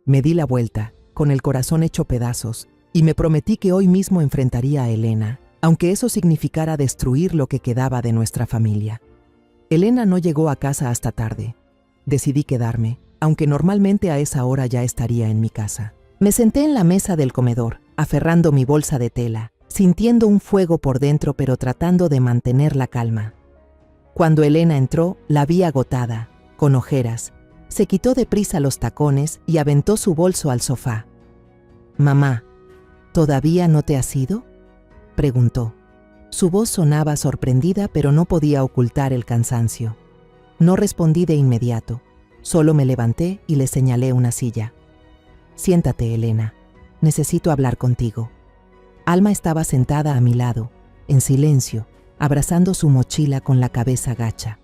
Me di la vuelta, con el corazón hecho pedazos, y me prometí que hoy mismo enfrentaría a Elena, aunque eso significara destruir lo que quedaba de nuestra familia. Elena no llegó a casa hasta tarde. Decidí quedarme, aunque normalmente a esa hora ya estaría en mi casa. Me senté en la mesa del comedor, aferrando mi bolsa de tela, sintiendo un fuego por dentro pero tratando de mantener la calma. Cuando Elena entró, la vi agotada, con ojeras. Se quitó deprisa los tacones y aventó su bolso al sofá. «Mamá, ¿todavía no te has ido?», preguntó. Su voz sonaba sorprendida, pero no podía ocultar el cansancio. No respondí de inmediato, solo me levanté y le señalé una silla. «Siéntate, Elena, necesito hablar contigo». Alma estaba sentada a mi lado, en silencio, abrazando su mochila con la cabeza gacha.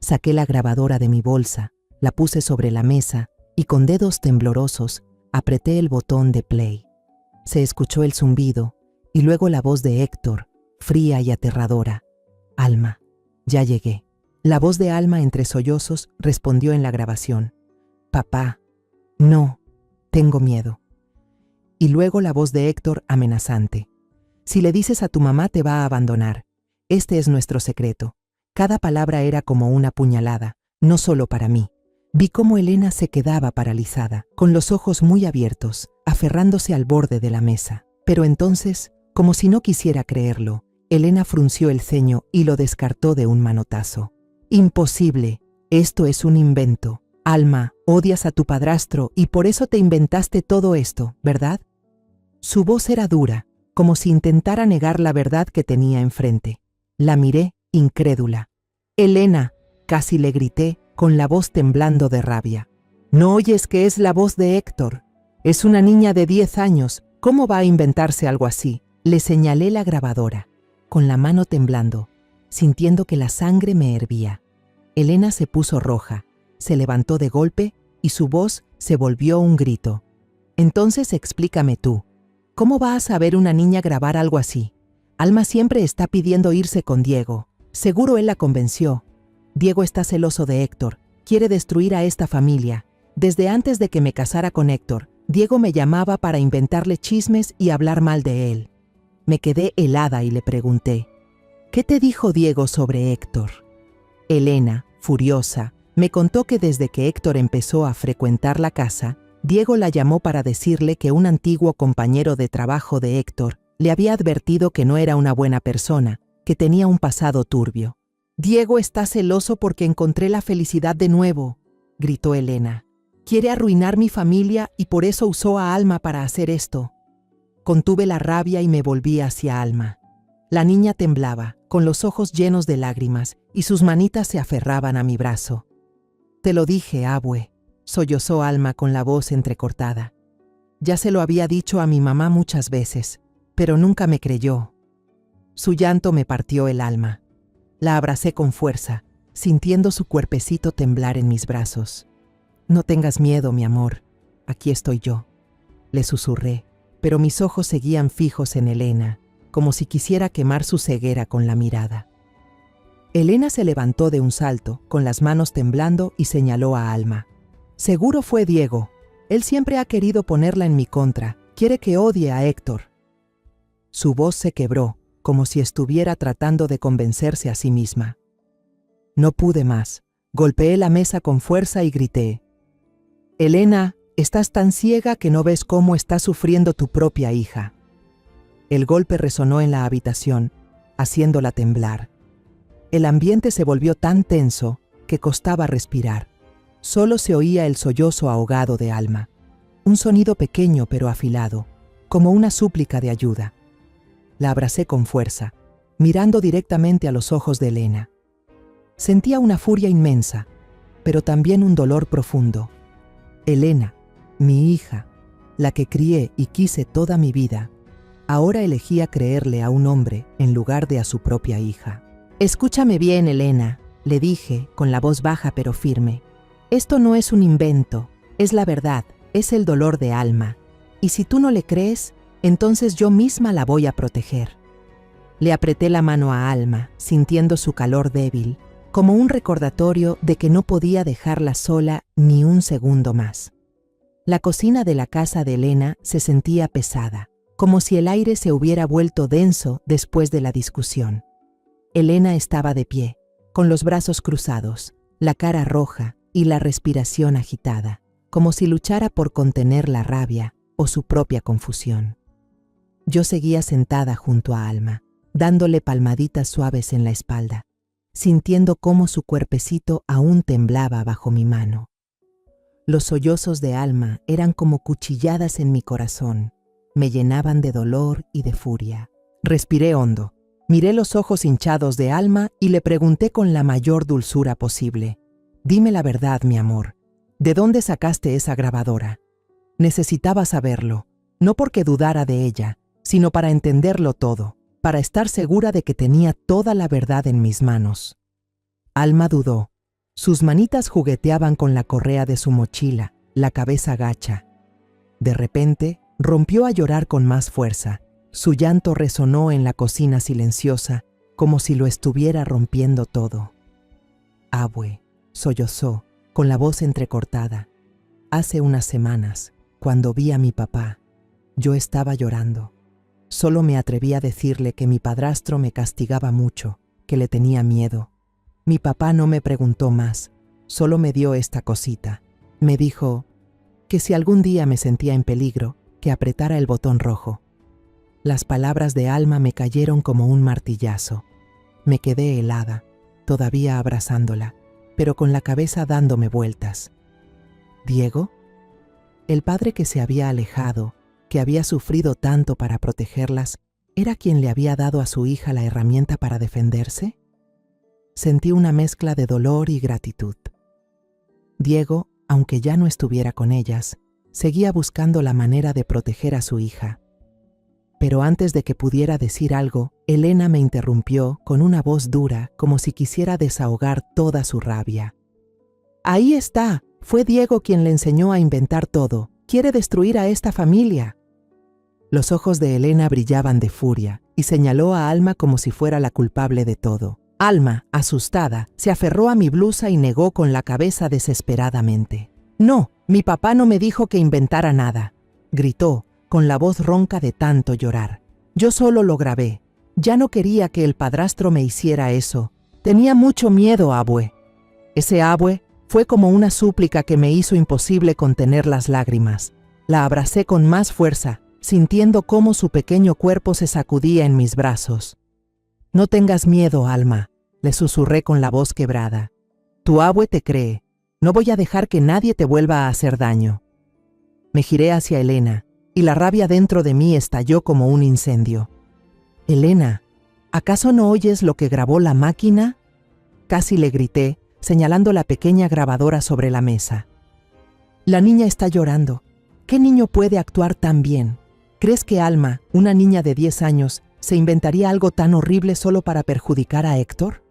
Saqué la grabadora de mi bolsa, la puse sobre la mesa y con dedos temblorosos apreté el botón de play. Se escuchó el zumbido y luego la voz de Héctor, fría y aterradora. «Alma, ya llegué». La voz de Alma entre sollozos respondió en la grabación. «Papá, no, tengo miedo». Y luego la voz de Héctor amenazante. «Si le dices a tu mamá te va a abandonar. Este es nuestro secreto». Cada palabra era como una puñalada, no solo para mí. Vi cómo Elena se quedaba paralizada, con los ojos muy abiertos, aferrándose al borde de la mesa. Pero entonces, como si no quisiera creerlo, Elena frunció el ceño y lo descartó de un manotazo. «Imposible, esto es un invento. Alma, odias a tu padrastro y por eso te inventaste todo esto, ¿verdad?». Su voz era dura, como si intentara negar la verdad que tenía enfrente. La miré, incrédula. «Elena», casi le grité, con la voz temblando de rabia. «¿No oyes que es la voz de Héctor? Es una niña de 10 años. ¿Cómo va a inventarse algo así?». Le señalé la grabadora, con la mano temblando, sintiendo que la sangre me hervía. Elena se puso roja, se levantó de golpe y su voz se volvió un grito. «Entonces explícame tú. ¿Cómo va a saber una niña grabar algo así? Alma siempre está pidiendo irse con Diego. Seguro él la convenció. Diego está celoso de Héctor, quiere destruir a esta familia. Desde antes de que me casara con Héctor, Diego me llamaba para inventarle chismes y hablar mal de él». Me quedé helada y le pregunté, «¿Qué te dijo Diego sobre Héctor?». Elena, furiosa, me contó que desde que Héctor empezó a frecuentar la casa, Diego la llamó para decirle que un antiguo compañero de trabajo de Héctor le había advertido que no era una buena persona, que tenía un pasado turbio. «Diego está celoso porque encontré la felicidad de nuevo», gritó Elena. «Quiere arruinar mi familia y por eso usó a Alma para hacer esto». Contuve la rabia y me volví hacia Alma. La niña temblaba, con los ojos llenos de lágrimas, y sus manitas se aferraban a mi brazo. «Te lo dije, abue», sollozó Alma con la voz entrecortada. «Ya se lo había dicho a mi mamá muchas veces, pero nunca me creyó». Su llanto me partió el alma. La abracé con fuerza, sintiendo su cuerpecito temblar en mis brazos. «No tengas miedo, mi amor, aquí estoy yo», le susurré, pero mis ojos seguían fijos en Elena, como si quisiera quemar su ceguera con la mirada. Elena se levantó de un salto, con las manos temblando, y señaló a Alma. «Seguro fue Diego. Él siempre ha querido ponerla en mi contra. Quiere que odie a Héctor». Su voz se quebró, como si estuviera tratando de convencerse a sí misma. No pude más. Golpeé la mesa con fuerza y grité: «Elena, estás tan ciega que no ves cómo está sufriendo tu propia hija». El golpe resonó en la habitación, haciéndola temblar. El ambiente se volvió tan tenso que costaba respirar. Solo se oía el sollozo ahogado de Alma, un sonido pequeño pero afilado, como una súplica de ayuda. La abracé con fuerza, mirando directamente a los ojos de Elena. Sentía una furia inmensa, pero también un dolor profundo. Elena, mi hija, la que crié y quise toda mi vida, ahora elegía creerle a un hombre en lugar de a su propia hija. «Escúchame bien, Elena», le dije, con la voz baja pero firme. «Esto no es un invento, es la verdad, es el dolor de Alma. Y si tú no le crees, entonces yo misma la voy a proteger». Le apreté la mano a Alma, sintiendo su calor débil, como un recordatorio de que no podía dejarla sola ni un segundo más. La cocina de la casa de Elena se sentía pesada, como si el aire se hubiera vuelto denso después de la discusión. Elena estaba de pie, con los brazos cruzados, la cara roja y la respiración agitada, como si luchara por contener la rabia o su propia confusión. Yo seguía sentada junto a Alma, dándole palmaditas suaves en la espalda, sintiendo cómo su cuerpecito aún temblaba bajo mi mano. Los sollozos de Alma eran como cuchilladas en mi corazón, me llenaban de dolor y de furia. Respiré hondo, miré los ojos hinchados de Alma y le pregunté con la mayor dulzura posible: «Dime la verdad, mi amor, ¿de dónde sacaste esa grabadora?» Necesitaba saberlo, no porque dudara de ella, sino para entenderlo todo, para estar segura de que tenía toda la verdad en mis manos. Alma dudó. Sus manitas jugueteaban con la correa de su mochila, la cabeza gacha. De repente, rompió a llorar con más fuerza. Su llanto resonó en la cocina silenciosa, como si lo estuviera rompiendo todo. «Abue», sollozó, con la voz entrecortada. «Hace unas semanas, cuando vi a mi papá, yo estaba llorando. Solo me atreví a decirle que mi padrastro me castigaba mucho, que le tenía miedo. Mi papá no me preguntó más, solo me dio esta cosita. Me dijo que si algún día me sentía en peligro, que apretara el botón rojo». Las palabras de Alma me cayeron como un martillazo. Me quedé helada, todavía abrazándola, pero con la cabeza dándome vueltas. ¿Diego? El padre que se había alejado, que había sufrido tanto para protegerlas, ¿era quien le había dado a su hija la herramienta para defenderse? Sentí una mezcla de dolor y gratitud. Diego, aunque ya no estuviera con ellas, seguía buscando la manera de proteger a su hija. Pero antes de que pudiera decir algo, Elena me interrumpió con una voz dura, como si quisiera desahogar toda su rabia. «Ahí está, fue Diego quien le enseñó a inventar todo. Quiere destruir a esta familia». Los ojos de Elena brillaban de furia y señaló a Alma como si fuera la culpable de todo. Alma, asustada, se aferró a mi blusa y negó con la cabeza desesperadamente. «No, mi papá no me dijo que inventara nada», gritó, con la voz ronca de tanto llorar. «Yo solo lo grabé. Ya no quería que el padrastro me hiciera eso. Tenía mucho miedo, abue». Ese abue fue como una súplica que me hizo imposible contener las lágrimas. La abracé con más fuerza, sintiendo cómo su pequeño cuerpo se sacudía en mis brazos. «No tengas miedo, Alma», le susurré con la voz quebrada. «Tu abue te cree. No voy a dejar que nadie te vuelva a hacer daño». Me giré hacia Elena, y la rabia dentro de mí estalló como un incendio. «Elena, ¿acaso no oyes lo que grabó la máquina?», casi le grité, señalando la pequeña grabadora sobre la mesa. «La niña está llorando. ¿Qué niño puede actuar tan bien? ¿Crees que Alma, una niña de 10 años, se inventaría algo tan horrible solo para perjudicar a Héctor?»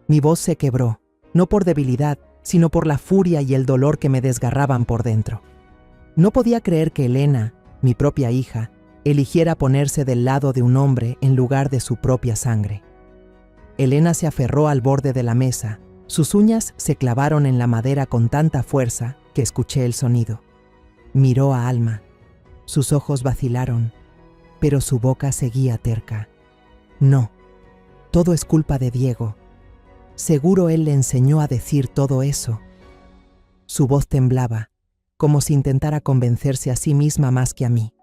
Mi voz se quebró, no por debilidad, sino por la furia y el dolor que me desgarraban por dentro. No podía creer que Elena, mi propia hija, eligiera ponerse del lado de un hombre en lugar de su propia sangre. Elena se aferró al borde de la mesa. Sus uñas se clavaron en la madera con tanta fuerza que escuché el sonido. Miró a Alma. Sus ojos vacilaron, pero su boca seguía terca. «No, todo es culpa de Diego. Seguro él le enseñó a decir todo eso». Su voz temblaba, como si intentara convencerse a sí misma más que a mí.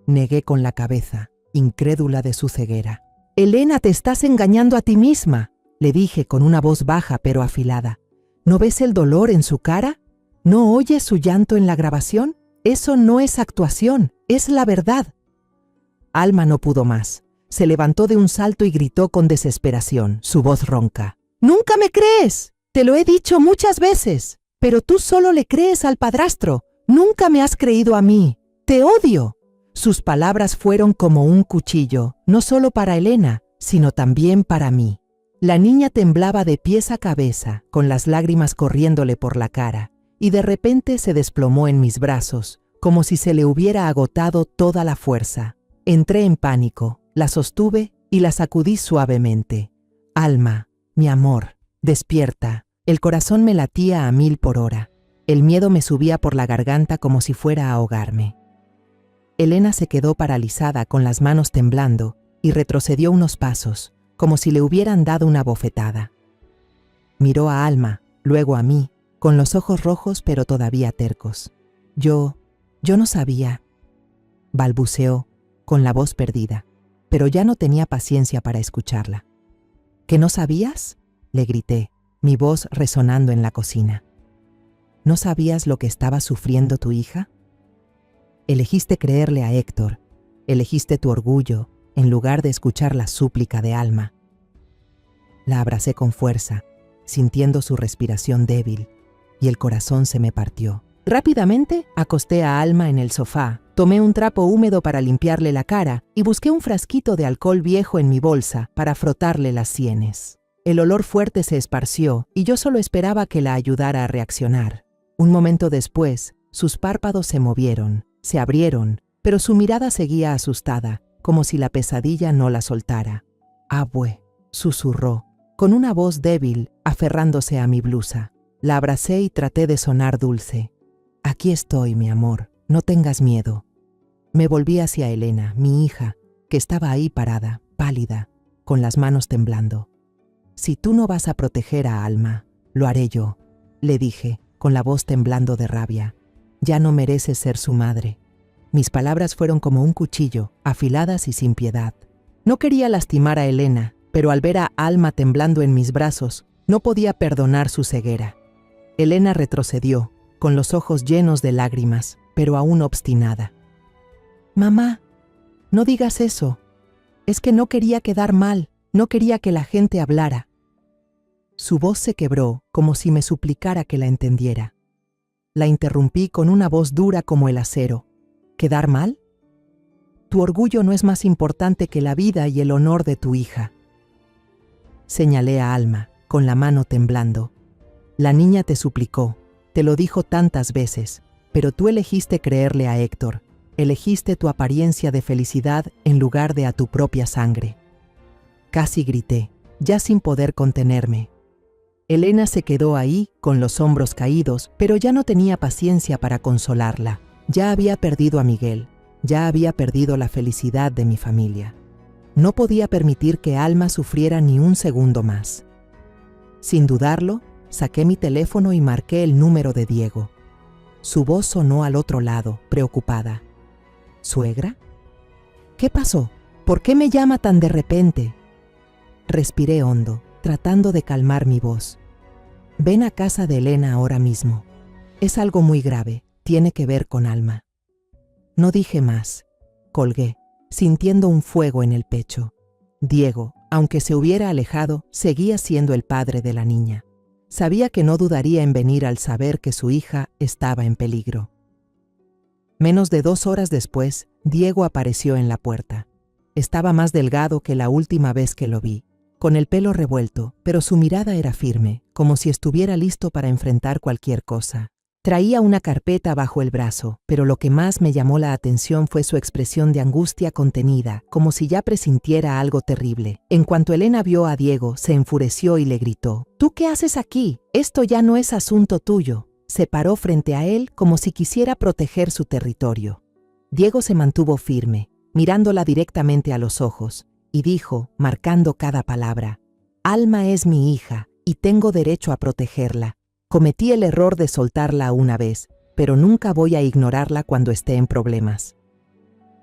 Negué con la cabeza, incrédula de su ceguera. «Elena, te estás engañando a ti misma», le dije con una voz baja pero afilada. «¿No ves el dolor en su cara? ¿No oyes su llanto en la grabación? Eso no es actuación, es la verdad». Alma no pudo más. Se levantó de un salto y gritó con desesperación, su voz ronca. «¡Nunca me crees! Te lo he dicho muchas veces. Pero tú solo le crees al padrastro. Nunca me has creído a mí. ¡Te odio!». Sus palabras fueron como un cuchillo, no solo para Elena, sino también para mí. La niña temblaba de pies a cabeza, con las lágrimas corriéndole por la cara, y de repente se desplomó en mis brazos, como si se le hubiera agotado toda la fuerza. Entré en pánico, la sostuve y la sacudí suavemente. «Alma, mi amor, despierta». El corazón me latía a 1000 por hora. El miedo me subía por la garganta como si fuera a ahogarme. Elena se quedó paralizada con las manos temblando y retrocedió unos pasos, como si le hubieran dado una bofetada. Miró a Alma, luego a mí, con los ojos rojos pero todavía tercos. Yo no sabía, balbuceó, con la voz perdida, pero ya no tenía paciencia para escucharla. ¿Que no sabías?, le grité, mi voz resonando en la cocina. ¿No sabías lo que estaba sufriendo tu hija? Elegiste creerle a Héctor, elegiste tu orgullo, en lugar de escuchar la súplica de Alma. La abracé con fuerza, sintiendo su respiración débil, y el corazón se me partió. Rápidamente acosté a Alma en el sofá, tomé un trapo húmedo para limpiarle la cara y busqué un frasquito de alcohol viejo en mi bolsa para frotarle las sienes. El olor fuerte se esparció y yo solo esperaba que la ayudara a reaccionar. Un momento después, sus párpados se movieron, se abrieron, pero su mirada seguía asustada, como si la pesadilla no la soltara. «Abue», susurró, con una voz débil, aferrándose a mi blusa. La abracé y traté de sonar dulce. «Aquí estoy, mi amor, no tengas miedo». Me volví hacia Elena, mi hija, que estaba ahí parada, pálida, con las manos temblando. «Si tú no vas a proteger a Alma, lo haré yo», le dije, con la voz temblando de rabia. «Ya no mereces ser su madre». Mis palabras fueron como un cuchillo, afiladas y sin piedad. No quería lastimar a Elena, pero al ver a Alma temblando en mis brazos, no podía perdonar su ceguera. Elena retrocedió, con los ojos llenos de lágrimas, pero aún obstinada. «Mamá, no digas eso. Es que no quería quedar mal, no quería que la gente hablara». Su voz se quebró, como si me suplicara que la entendiera. La interrumpí con una voz dura como el acero. ¿Quedar mal? Tu orgullo no es más importante que la vida y el honor de tu hija. Señalé a Alma, con la mano temblando. La niña te suplicó, te lo dijo tantas veces, pero tú elegiste creerle a Héctor, elegiste tu apariencia de felicidad en lugar de a tu propia sangre. Casi grité, ya sin poder contenerme. Elena se quedó ahí, con los hombros caídos, pero ya no tenía paciencia para consolarla. Ya había perdido a Miguel, ya había perdido la felicidad de mi familia. No podía permitir que Alma sufriera ni un segundo más. Sin dudarlo, saqué mi teléfono y marqué el número de Diego. Su voz sonó al otro lado, preocupada. ¿Suegra? ¿Qué pasó? ¿Por qué me llama tan de repente? Respiré hondo, tratando de calmar mi voz. Ven a casa de Elena ahora mismo. Es algo muy grave, tiene que ver con Alma. No dije más. Colgué, sintiendo un fuego en el pecho. Diego, aunque se hubiera alejado, seguía siendo el padre de la niña. Sabía que no dudaría en venir al saber que su hija estaba en peligro. Menos de 2 horas después, Diego apareció en la puerta. Estaba más delgado que la última vez que lo vi, con el pelo revuelto, pero su mirada era firme, como si estuviera listo para enfrentar cualquier cosa. Traía una carpeta bajo el brazo, pero lo que más me llamó la atención fue su expresión de angustia contenida, como si ya presintiera algo terrible. En cuanto Elena vio a Diego, se enfureció y le gritó: «¿Tú qué haces aquí? Esto ya no es asunto tuyo». Se paró frente a él como si quisiera proteger su territorio. Diego se mantuvo firme, mirándola directamente a los ojos, y dijo, marcando cada palabra: «Alma es mi hija, y tengo derecho a protegerla. Cometí el error de soltarla una vez, pero nunca voy a ignorarla cuando esté en problemas».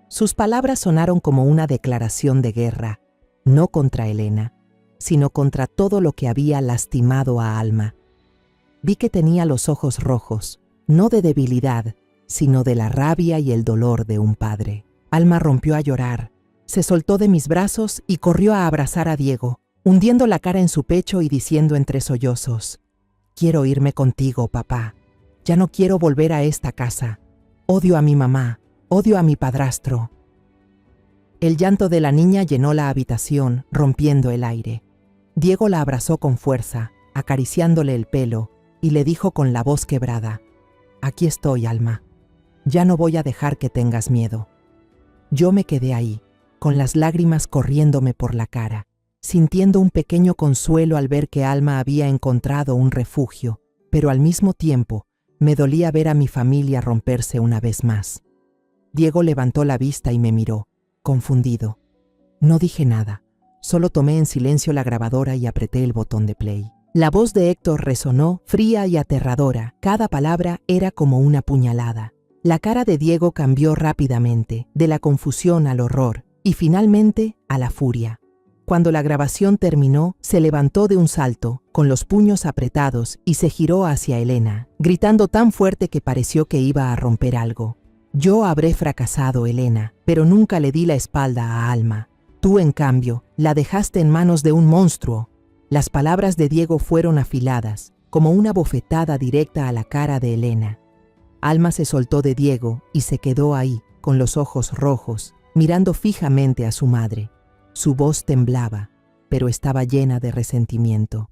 Sus palabras sonaron como una declaración de guerra, no contra Elena, sino contra todo lo que había lastimado a Alma. Vi que tenía los ojos rojos, no de debilidad, sino de la rabia y el dolor de un padre. Alma rompió a llorar, se soltó de mis brazos y corrió a abrazar a Diego, hundiendo la cara en su pecho y diciendo entre sollozos: «Quiero irme contigo, papá. Ya no quiero volver a esta casa. Odio a mi mamá, odio a mi padrastro». El llanto de la niña llenó la habitación, rompiendo el aire. Diego la abrazó con fuerza, acariciándole el pelo, y le dijo con la voz quebrada: «Aquí estoy, Alma. Ya no voy a dejar que tengas miedo». Yo me quedé ahí, con las lágrimas corriéndome por la cara, sintiendo un pequeño consuelo al ver que Alma había encontrado un refugio, pero al mismo tiempo me dolía ver a mi familia romperse una vez más. Diego levantó la vista y me miró, confundido. No dije nada, solo tomé en silencio la grabadora y apreté el botón de play. La voz de Héctor resonó, fría y aterradora. Cada palabra era como una puñalada. La cara de Diego cambió rápidamente, de la confusión al horror, y finalmente a la furia. Cuando la grabación terminó, se levantó de un salto, con los puños apretados, y se giró hacia Elena, gritando tan fuerte que pareció que iba a romper algo. Yo habré fracasado, Elena, pero nunca le di la espalda a Alma. Tú, en cambio, la dejaste en manos de un monstruo. Las palabras de Diego fueron afiladas, como una bofetada directa a la cara de Elena. Alma se soltó de Diego y se quedó ahí, con los ojos rojos, mirando fijamente a su madre. Su voz temblaba, pero estaba llena de resentimiento.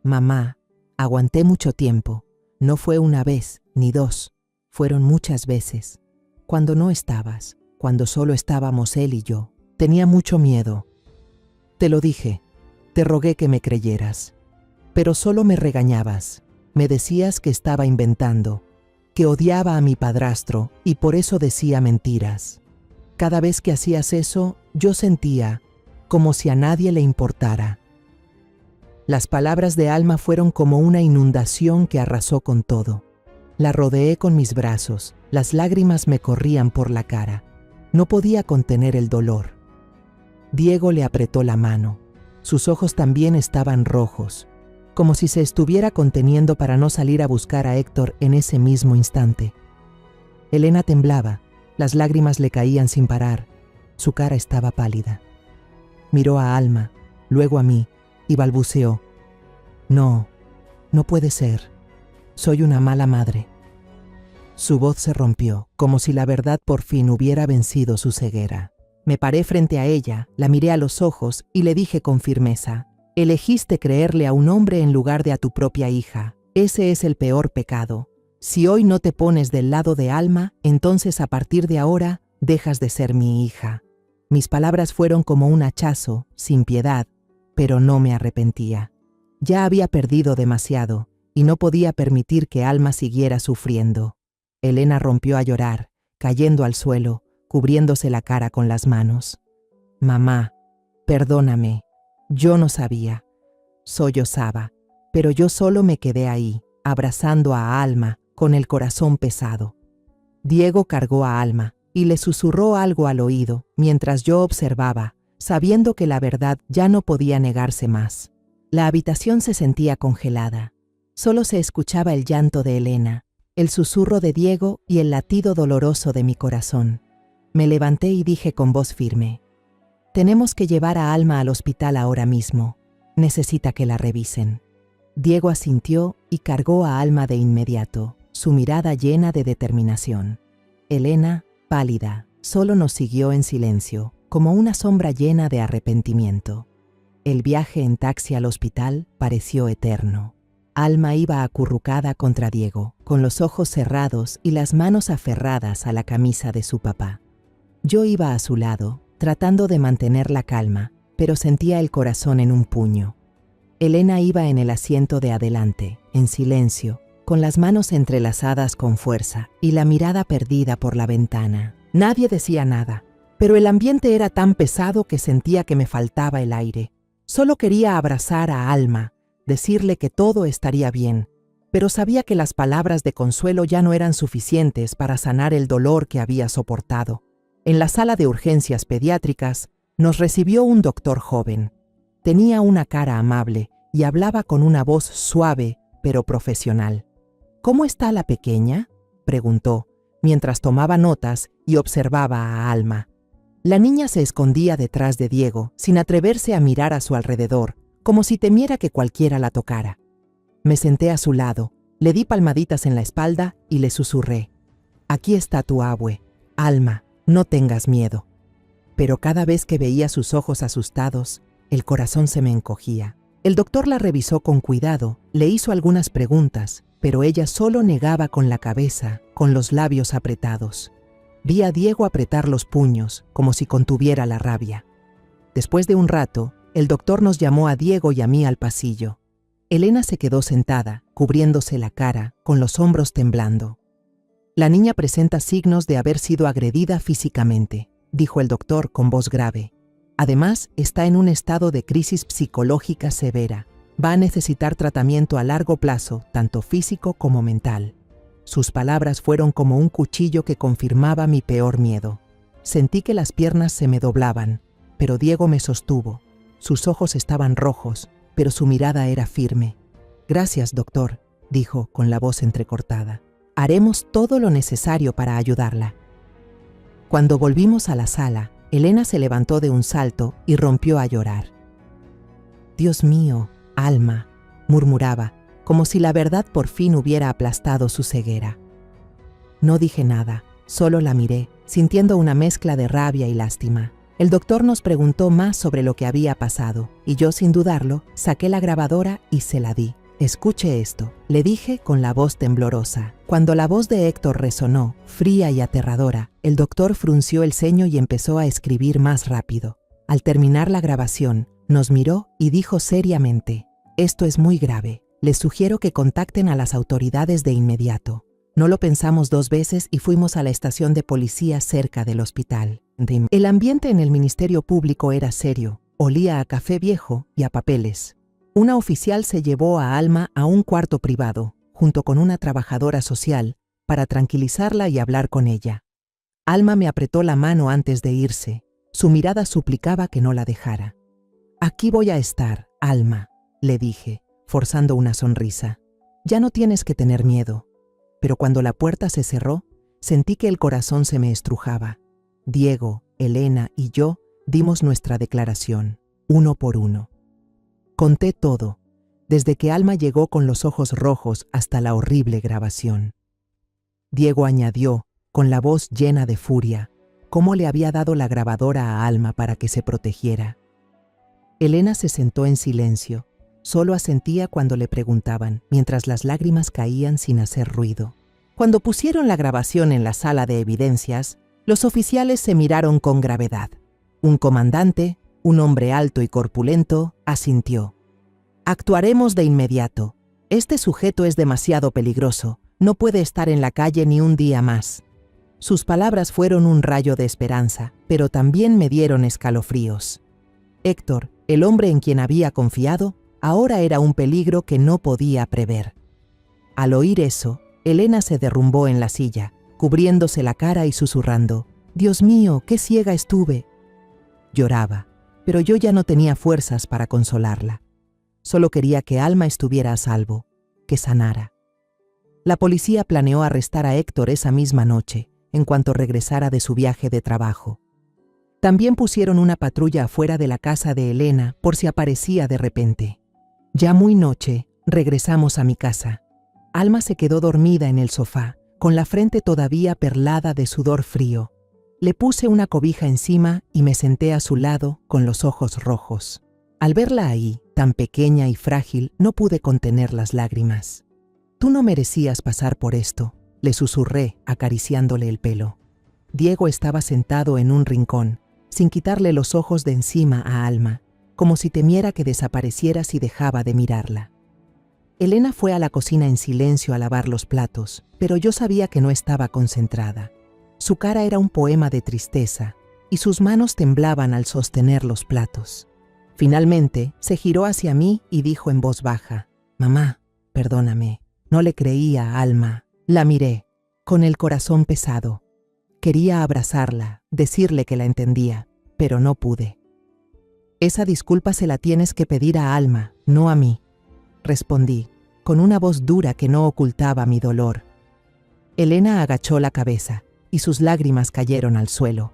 Mamá, aguanté mucho tiempo. No fue una vez, ni dos. Fueron muchas veces. Cuando no estabas, cuando solo estábamos él y yo, tenía mucho miedo. Te lo dije, te rogué que me creyeras. Pero solo me regañabas. Me decías que estaba inventando, que odiaba a mi padrastro y por eso decía mentiras. Cada vez que hacías eso, yo sentía como si a nadie le importara. Las palabras de Alma fueron como una inundación que arrasó con todo. La rodeé con mis brazos, las lágrimas me corrían por la cara. No podía contener el dolor. Diego le apretó la mano. Sus ojos también estaban rojos, como si se estuviera conteniendo para no salir a buscar a Héctor en ese mismo instante. Elena temblaba. Las lágrimas le caían sin parar. Su cara estaba pálida. Miró a Alma, luego a mí, y balbuceó. No, no puede ser. Soy una mala madre. Su voz se rompió, como si la verdad por fin hubiera vencido su ceguera. Me paré frente a ella, la miré a los ojos y le dije con firmeza: elegiste creerle a un hombre en lugar de a tu propia hija. Ese es el peor pecado. Si hoy no te pones del lado de Alma, entonces a partir de ahora dejas de ser mi hija. Mis palabras fueron como un hachazo, sin piedad, pero no me arrepentía. Ya había perdido demasiado y no podía permitir que Alma siguiera sufriendo. Elena rompió a llorar, cayendo al suelo, cubriéndose la cara con las manos. Mamá, perdóname, yo no sabía. Sollozaba, pero yo solo me quedé ahí, abrazando a Alma, con el corazón pesado. Diego cargó a Alma y le susurró algo al oído mientras yo observaba, sabiendo que la verdad ya no podía negarse más. La habitación se sentía congelada. Solo se escuchaba el llanto de Elena, el susurro de Diego y el latido doloroso de mi corazón. Me levanté y dije con voz firme: tenemos que llevar a Alma al hospital ahora mismo. Necesita que la revisen. Diego asintió y cargó a Alma de inmediato, su mirada llena de determinación. Elena, pálida, solo nos siguió en silencio, como una sombra llena de arrepentimiento. El viaje en taxi al hospital pareció eterno. Alma iba acurrucada contra Diego, con los ojos cerrados y las manos aferradas a la camisa de su papá. Yo iba a su lado, tratando de mantener la calma, pero sentía el corazón en un puño. Elena iba en el asiento de adelante, en silencio, con las manos entrelazadas con fuerza y la mirada perdida por la ventana. Nadie decía nada, pero el ambiente era tan pesado que sentía que me faltaba el aire. Solo quería abrazar a Alma, decirle que todo estaría bien, pero sabía que las palabras de consuelo ya no eran suficientes para sanar el dolor que había soportado. En la sala de urgencias pediátricas nos recibió un doctor joven. Tenía una cara amable y hablaba con una voz suave pero profesional. ¿Cómo está la pequeña?, preguntó, mientras tomaba notas y observaba a Alma. La niña se escondía detrás de Diego, sin atreverse a mirar a su alrededor, como si temiera que cualquiera la tocara. Me senté a su lado, le di palmaditas en la espalda y le susurré: aquí está tu abue, Alma, no tengas miedo. Pero cada vez que veía sus ojos asustados, el corazón se me encogía. El doctor la revisó con cuidado, le hizo algunas preguntas, pero ella solo negaba con la cabeza, con los labios apretados. Vi a Diego apretar los puños, como si contuviera la rabia. Después de un rato, el doctor nos llamó a Diego y a mí al pasillo. Elena se quedó sentada, cubriéndose la cara, con los hombros temblando. La niña presenta signos de haber sido agredida físicamente, dijo el doctor con voz grave. Además, está en un estado de crisis psicológica severa. Va a necesitar tratamiento a largo plazo, tanto físico como mental. Sus palabras fueron como un cuchillo que confirmaba mi peor miedo. Sentí que las piernas se me doblaban, pero Diego me sostuvo. Sus ojos estaban rojos, pero su mirada era firme. «Gracias, doctor», dijo con la voz entrecortada. «Haremos todo lo necesario para ayudarla». Cuando volvimos a la sala, Elena se levantó de un salto y rompió a llorar. «Dios mío, Alma», murmuraba, como si la verdad por fin hubiera aplastado su ceguera. No dije nada, solo la miré, sintiendo una mezcla de rabia y lástima. El doctor nos preguntó más sobre lo que había pasado, y yo, sin dudarlo, saqué la grabadora y se la di. «Escuche esto», le dije con la voz temblorosa. Cuando la voz de Héctor resonó, fría y aterradora, el doctor frunció el ceño y empezó a escribir más rápido. Al terminar la grabación, nos miró y dijo seriamente: «Esto es muy grave. Les sugiero que contacten a las autoridades de inmediato». No lo pensamos dos veces y fuimos a la estación de policía cerca del hospital. El ambiente en el Ministerio Público era serio, olía a café viejo y a papeles. Una oficial se llevó a Alma a un cuarto privado, junto con una trabajadora social, para tranquilizarla y hablar con ella. Alma me apretó la mano antes de irse. Su mirada suplicaba que no la dejara. «Aquí voy a estar, Alma», le dije, forzando una sonrisa. «Ya no tienes que tener miedo». Pero cuando la puerta se cerró, sentí que el corazón se me estrujaba. Diego, Elena y yo dimos nuestra declaración, uno por uno. Conté todo, desde que Alma llegó con los ojos rojos hasta la horrible grabación. Diego añadió, con la voz llena de furia, cómo le había dado la grabadora a Alma para que se protegiera. Elena se sentó en silencio, solo asentía cuando le preguntaban, mientras las lágrimas caían sin hacer ruido. Cuando pusieron la grabación en la sala de evidencias, los oficiales se miraron con gravedad. Un comandante, un hombre alto y corpulento, asintió. «Actuaremos de inmediato. Este sujeto es demasiado peligroso. No puede estar en la calle ni un día más». Sus palabras fueron un rayo de esperanza, pero también me dieron escalofríos. Héctor, el hombre en quien había confiado, ahora era un peligro que no podía prever. Al oír eso, Elena se derrumbó en la silla, cubriéndose la cara y susurrando: «Dios mío, qué ciega estuve». Lloraba, pero yo ya no tenía fuerzas para consolarla. Solo quería que Alma estuviera a salvo, que sanara. La policía planeó arrestar a Héctor esa misma noche, en cuanto regresara de su viaje de trabajo. También pusieron una patrulla afuera de la casa de Elena por si aparecía de repente. Ya muy noche, regresamos a mi casa. Alma se quedó dormida en el sofá, con la frente todavía perlada de sudor frío. Le puse una cobija encima y me senté a su lado con los ojos rojos. Al verla ahí, tan pequeña y frágil, no pude contener las lágrimas. «Tú no merecías pasar por esto», le susurré, acariciándole el pelo. Diego estaba sentado en un rincón, sin quitarle los ojos de encima a Alma, como si temiera que desapareciera si dejaba de mirarla. Elena fue a la cocina en silencio a lavar los platos, pero yo sabía que no estaba concentrada. Su cara era un poema de tristeza, y sus manos temblaban al sostener los platos. Finalmente, se giró hacia mí y dijo en voz baja: «Mamá, perdóname». No le creía a Alma. La miré, con el corazón pesado. Quería abrazarla, decirle que la entendía, pero no pude. «Esa disculpa se la tienes que pedir a Alma, no a mí», respondí, con una voz dura que no ocultaba mi dolor. Elena agachó la cabeza y sus lágrimas cayeron al suelo.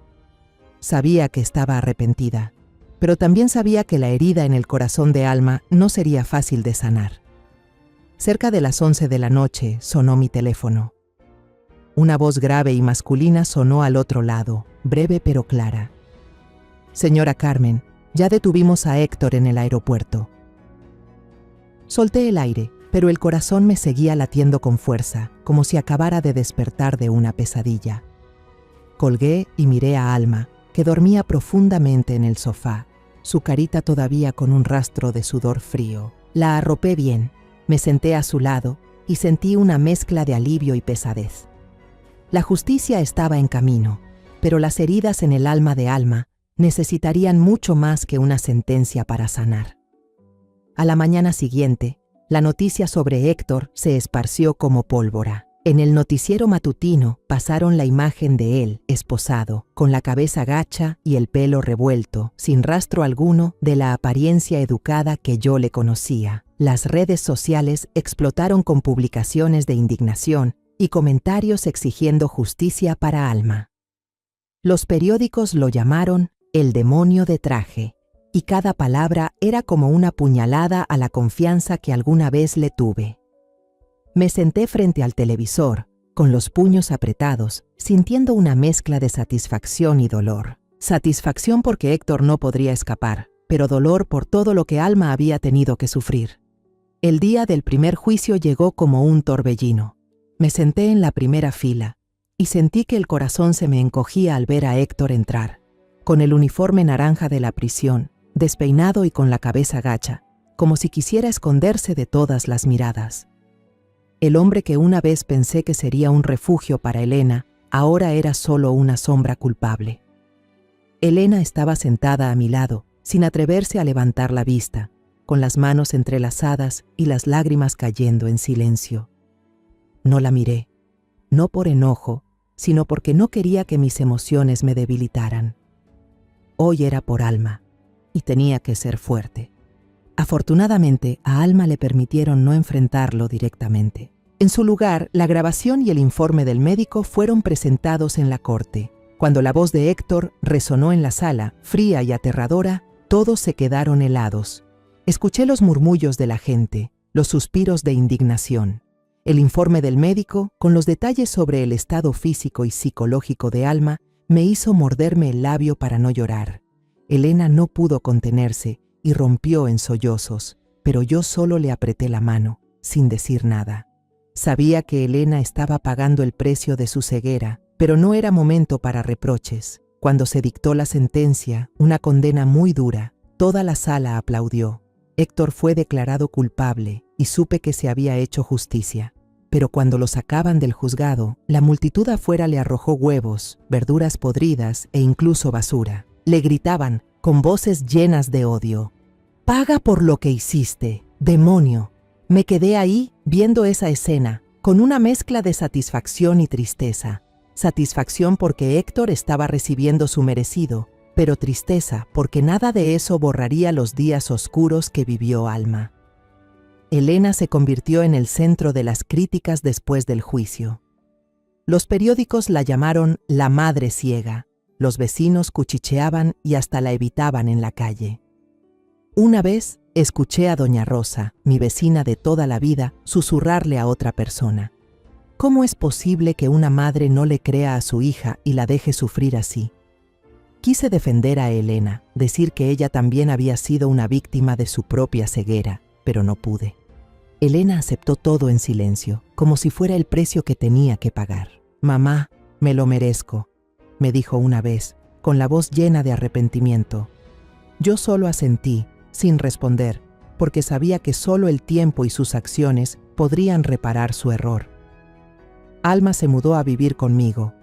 Sabía que estaba arrepentida, pero también sabía que la herida en el corazón de Alma no sería fácil de sanar. Cerca de las 11 de la noche sonó mi teléfono. Una voz grave y masculina sonó al otro lado, breve pero clara. «Señora Carmen, ya detuvimos a Héctor en el aeropuerto». Solté el aire, pero el corazón me seguía latiendo con fuerza, como si acabara de despertar de una pesadilla. Colgué y miré a Alma, que dormía profundamente en el sofá, su carita todavía con un rastro de sudor frío. La arropé bien, me senté a su lado y sentí una mezcla de alivio y pesadez. La justicia estaba en camino, pero las heridas en el alma de Alma necesitarían mucho más que una sentencia para sanar. A la mañana siguiente, la noticia sobre Héctor se esparció como pólvora. En el noticiero matutino pasaron la imagen de él, esposado, con la cabeza gacha y el pelo revuelto, sin rastro alguno de la apariencia educada que yo le conocía. Las redes sociales explotaron con publicaciones de indignación y comentarios exigiendo justicia para Alma. Los periódicos lo llamaron el demonio de traje, y cada palabra era como una puñalada a la confianza que alguna vez le tuve. Me senté frente al televisor, con los puños apretados, sintiendo una mezcla de satisfacción y dolor. Satisfacción porque Héctor no podría escapar, pero dolor por todo lo que Alma había tenido que sufrir. El día del primer juicio llegó como un torbellino. Me senté en la primera fila y sentí que el corazón se me encogía al ver a Héctor entrar, con el uniforme naranja de la prisión, despeinado y con la cabeza gacha, como si quisiera esconderse de todas las miradas. El hombre que una vez pensé que sería un refugio para Elena, ahora era solo una sombra culpable. Elena estaba sentada a mi lado, sin atreverse a levantar la vista, con las manos entrelazadas y las lágrimas cayendo en silencio. No la miré, no por enojo, sino porque no quería que mis emociones me debilitaran. Hoy era por Alma, y tenía que ser fuerte. Afortunadamente, a Alma le permitieron no enfrentarlo directamente. En su lugar, la grabación y el informe del médico fueron presentados en la corte. Cuando la voz de Héctor resonó en la sala, fría y aterradora, todos se quedaron helados. Escuché los murmullos de la gente, los suspiros de indignación. El informe del médico, con los detalles sobre el estado físico y psicológico de Alma, me hizo morderme el labio para no llorar. Elena no pudo contenerse y rompió en sollozos, pero yo solo le apreté la mano, sin decir nada. Sabía que Elena estaba pagando el precio de su ceguera, pero no era momento para reproches. Cuando se dictó la sentencia, una condena muy dura, toda la sala aplaudió. Héctor fue declarado culpable y supe que se había hecho justicia. Pero cuando lo sacaban del juzgado, la multitud afuera le arrojó huevos, verduras podridas e incluso basura. Le gritaban, con voces llenas de odio: «Paga por lo que hiciste, demonio». Me quedé ahí, viendo esa escena, con una mezcla de satisfacción y tristeza. Satisfacción porque Héctor estaba recibiendo su merecido, pero tristeza porque nada de eso borraría los días oscuros que vivió Alma. Elena se convirtió en el centro de las críticas después del juicio. Los periódicos la llamaron la madre ciega. Los vecinos cuchicheaban y hasta la evitaban en la calle. Una vez escuché a doña Rosa, mi vecina de toda la vida, susurrarle a otra persona: ¿cómo es posible que una madre no le crea a su hija y la deje sufrir así? Quise defender a Elena, decir que ella también había sido una víctima de su propia ceguera, pero no pude. Elena aceptó todo en silencio, como si fuera el precio que tenía que pagar. «Mamá, me lo merezco», me dijo una vez, con la voz llena de arrepentimiento. Yo solo asentí, sin responder, porque sabía que solo el tiempo y sus acciones podrían reparar su error. Alma se mudó a vivir conmigo.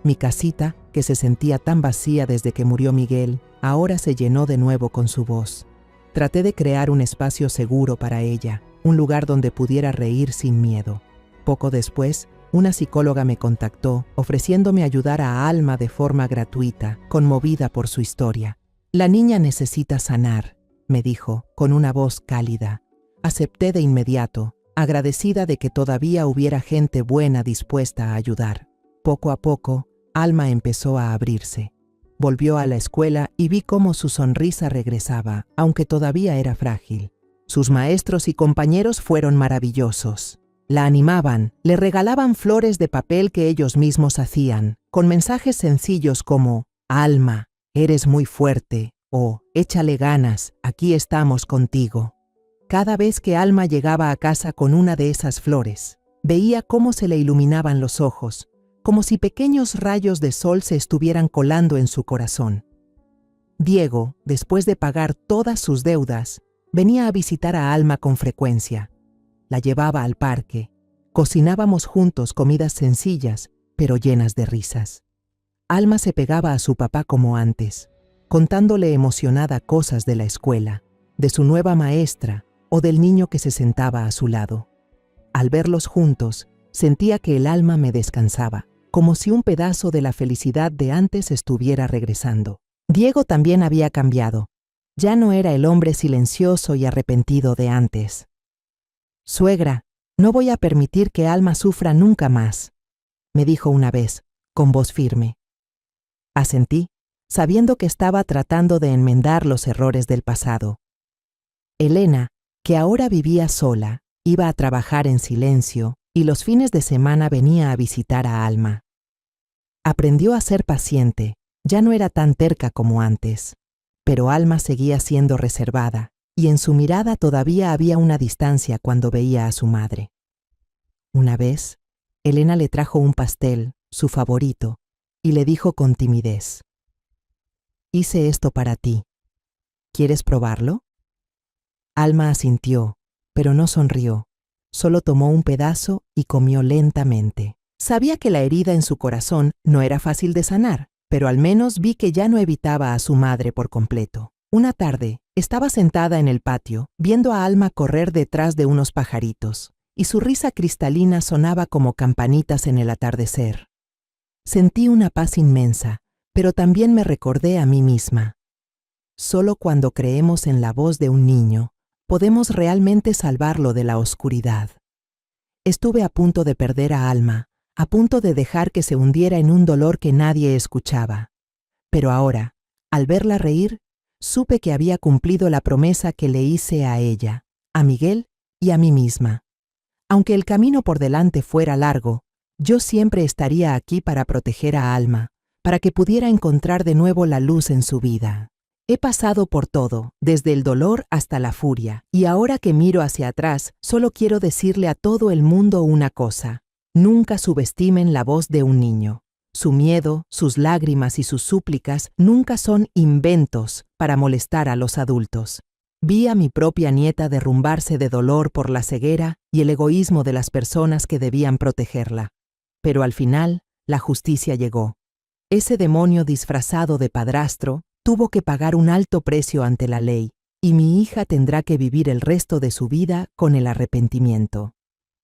Mi casita, que se sentía tan vacía desde que murió Miguel, ahora se llenó de nuevo con su voz. Traté de crear un espacio seguro para ella, un lugar donde pudiera reír sin miedo. Poco después, una psicóloga me contactó, ofreciéndome ayudar a Alma de forma gratuita, conmovida por su historia. «La niña necesita sanar», me dijo, con una voz cálida. Acepté de inmediato, agradecida de que todavía hubiera gente buena dispuesta a ayudar. Poco a poco, Alma empezó a abrirse. Volvió a la escuela y vi cómo su sonrisa regresaba, aunque todavía era frágil. Sus maestros y compañeros fueron maravillosos. La animaban, le regalaban flores de papel que ellos mismos hacían, con mensajes sencillos como: «Alma, eres muy fuerte», o «Échale ganas, aquí estamos contigo». Cada vez que Alma llegaba a casa con una de esas flores, veía cómo se le iluminaban los ojos, como si pequeños rayos de sol se estuvieran colando en su corazón. Diego, después de pagar todas sus deudas, venía a visitar a Alma con frecuencia. La llevaba al parque. Cocinábamos juntos comidas sencillas, pero llenas de risas. Alma se pegaba a su papá como antes, contándole emocionada cosas de la escuela, de su nueva maestra, o del niño que se sentaba a su lado. Al verlos juntos, sentía que el alma me descansaba, como si un pedazo de la felicidad de antes estuviera regresando. Diego también había cambiado. Ya no era el hombre silencioso y arrepentido de antes. «Suegra, no voy a permitir que Alma sufra nunca más», me dijo una vez, con voz firme. Asentí, sabiendo que estaba tratando de enmendar los errores del pasado. Elena, que ahora vivía sola, iba a trabajar en silencio y los fines de semana venía a visitar a Alma. Aprendió a ser paciente, ya no era tan terca como antes, pero Alma seguía siendo reservada y en su mirada todavía había una distancia cuando veía a su madre. Una vez, Elena le trajo un pastel, su favorito, y le dijo con timidez: «Hice esto para ti. ¿Quieres probarlo?». Alma asintió, pero no sonrió. Solo tomó un pedazo y comió lentamente. Sabía que la herida en su corazón no era fácil de sanar, pero al menos vi que ya no evitaba a su madre por completo. Una tarde, estaba sentada en el patio, viendo a Alma correr detrás de unos pajaritos, y su risa cristalina sonaba como campanitas en el atardecer. Sentí una paz inmensa, pero también me recordé a mí misma. Solo cuando creemos en la voz de un niño, podemos realmente salvarlo de la oscuridad. Estuve a punto de perder a Alma, a punto de dejar que se hundiera en un dolor que nadie escuchaba. Pero ahora, al verla reír, supe que había cumplido la promesa que le hice a ella, a Miguel y a mí misma. Aunque el camino por delante fuera largo, yo siempre estaría aquí para proteger a Alma, para que pudiera encontrar de nuevo la luz en su vida. He pasado por todo, desde el dolor hasta la furia, y ahora que miro hacia atrás, solo quiero decirle a todo el mundo una cosa: nunca subestimen la voz de un niño. Su miedo, sus lágrimas y sus súplicas nunca son inventos para molestar a los adultos. Vi a mi propia nieta derrumbarse de dolor por la ceguera y el egoísmo de las personas que debían protegerla. Pero al final, la justicia llegó. Ese demonio disfrazado de padrastro tuvo que pagar un alto precio ante la ley, y mi hija tendrá que vivir el resto de su vida con el arrepentimiento.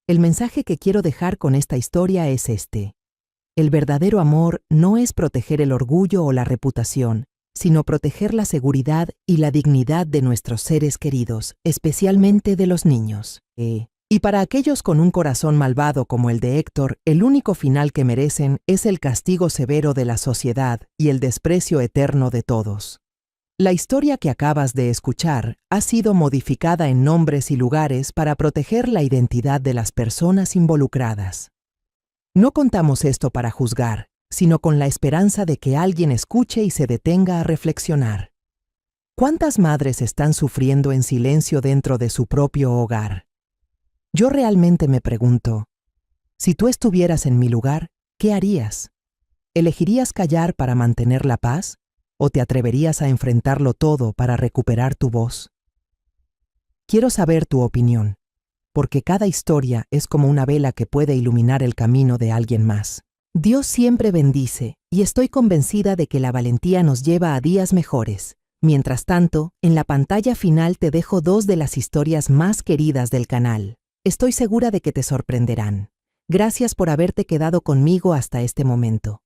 El mensaje que quiero dejar con esta historia es este: el verdadero amor no es proteger el orgullo o la reputación, sino proteger la seguridad y la dignidad de nuestros seres queridos, especialmente de los niños. Y para aquellos con un corazón malvado como el de Héctor, el único final que merecen es el castigo severo de la sociedad y el desprecio eterno de todos. La historia que acabas de escuchar ha sido modificada en nombres y lugares para proteger la identidad de las personas involucradas. No contamos esto para juzgar, sino con la esperanza de que alguien escuche y se detenga a reflexionar. ¿Cuántas madres están sufriendo en silencio dentro de su propio hogar? Yo realmente me pregunto, si tú estuvieras en mi lugar, ¿qué harías? ¿Elegirías callar para mantener la paz? ¿O te atreverías a enfrentarlo todo para recuperar tu voz? Quiero saber tu opinión, porque cada historia es como una vela que puede iluminar el camino de alguien más. Dios siempre bendice, y estoy convencida de que la valentía nos lleva a días mejores. Mientras tanto, en la pantalla final te dejo 2 de las historias más queridas del canal. Estoy segura de que te sorprenderán. Gracias por haberte quedado conmigo hasta este momento.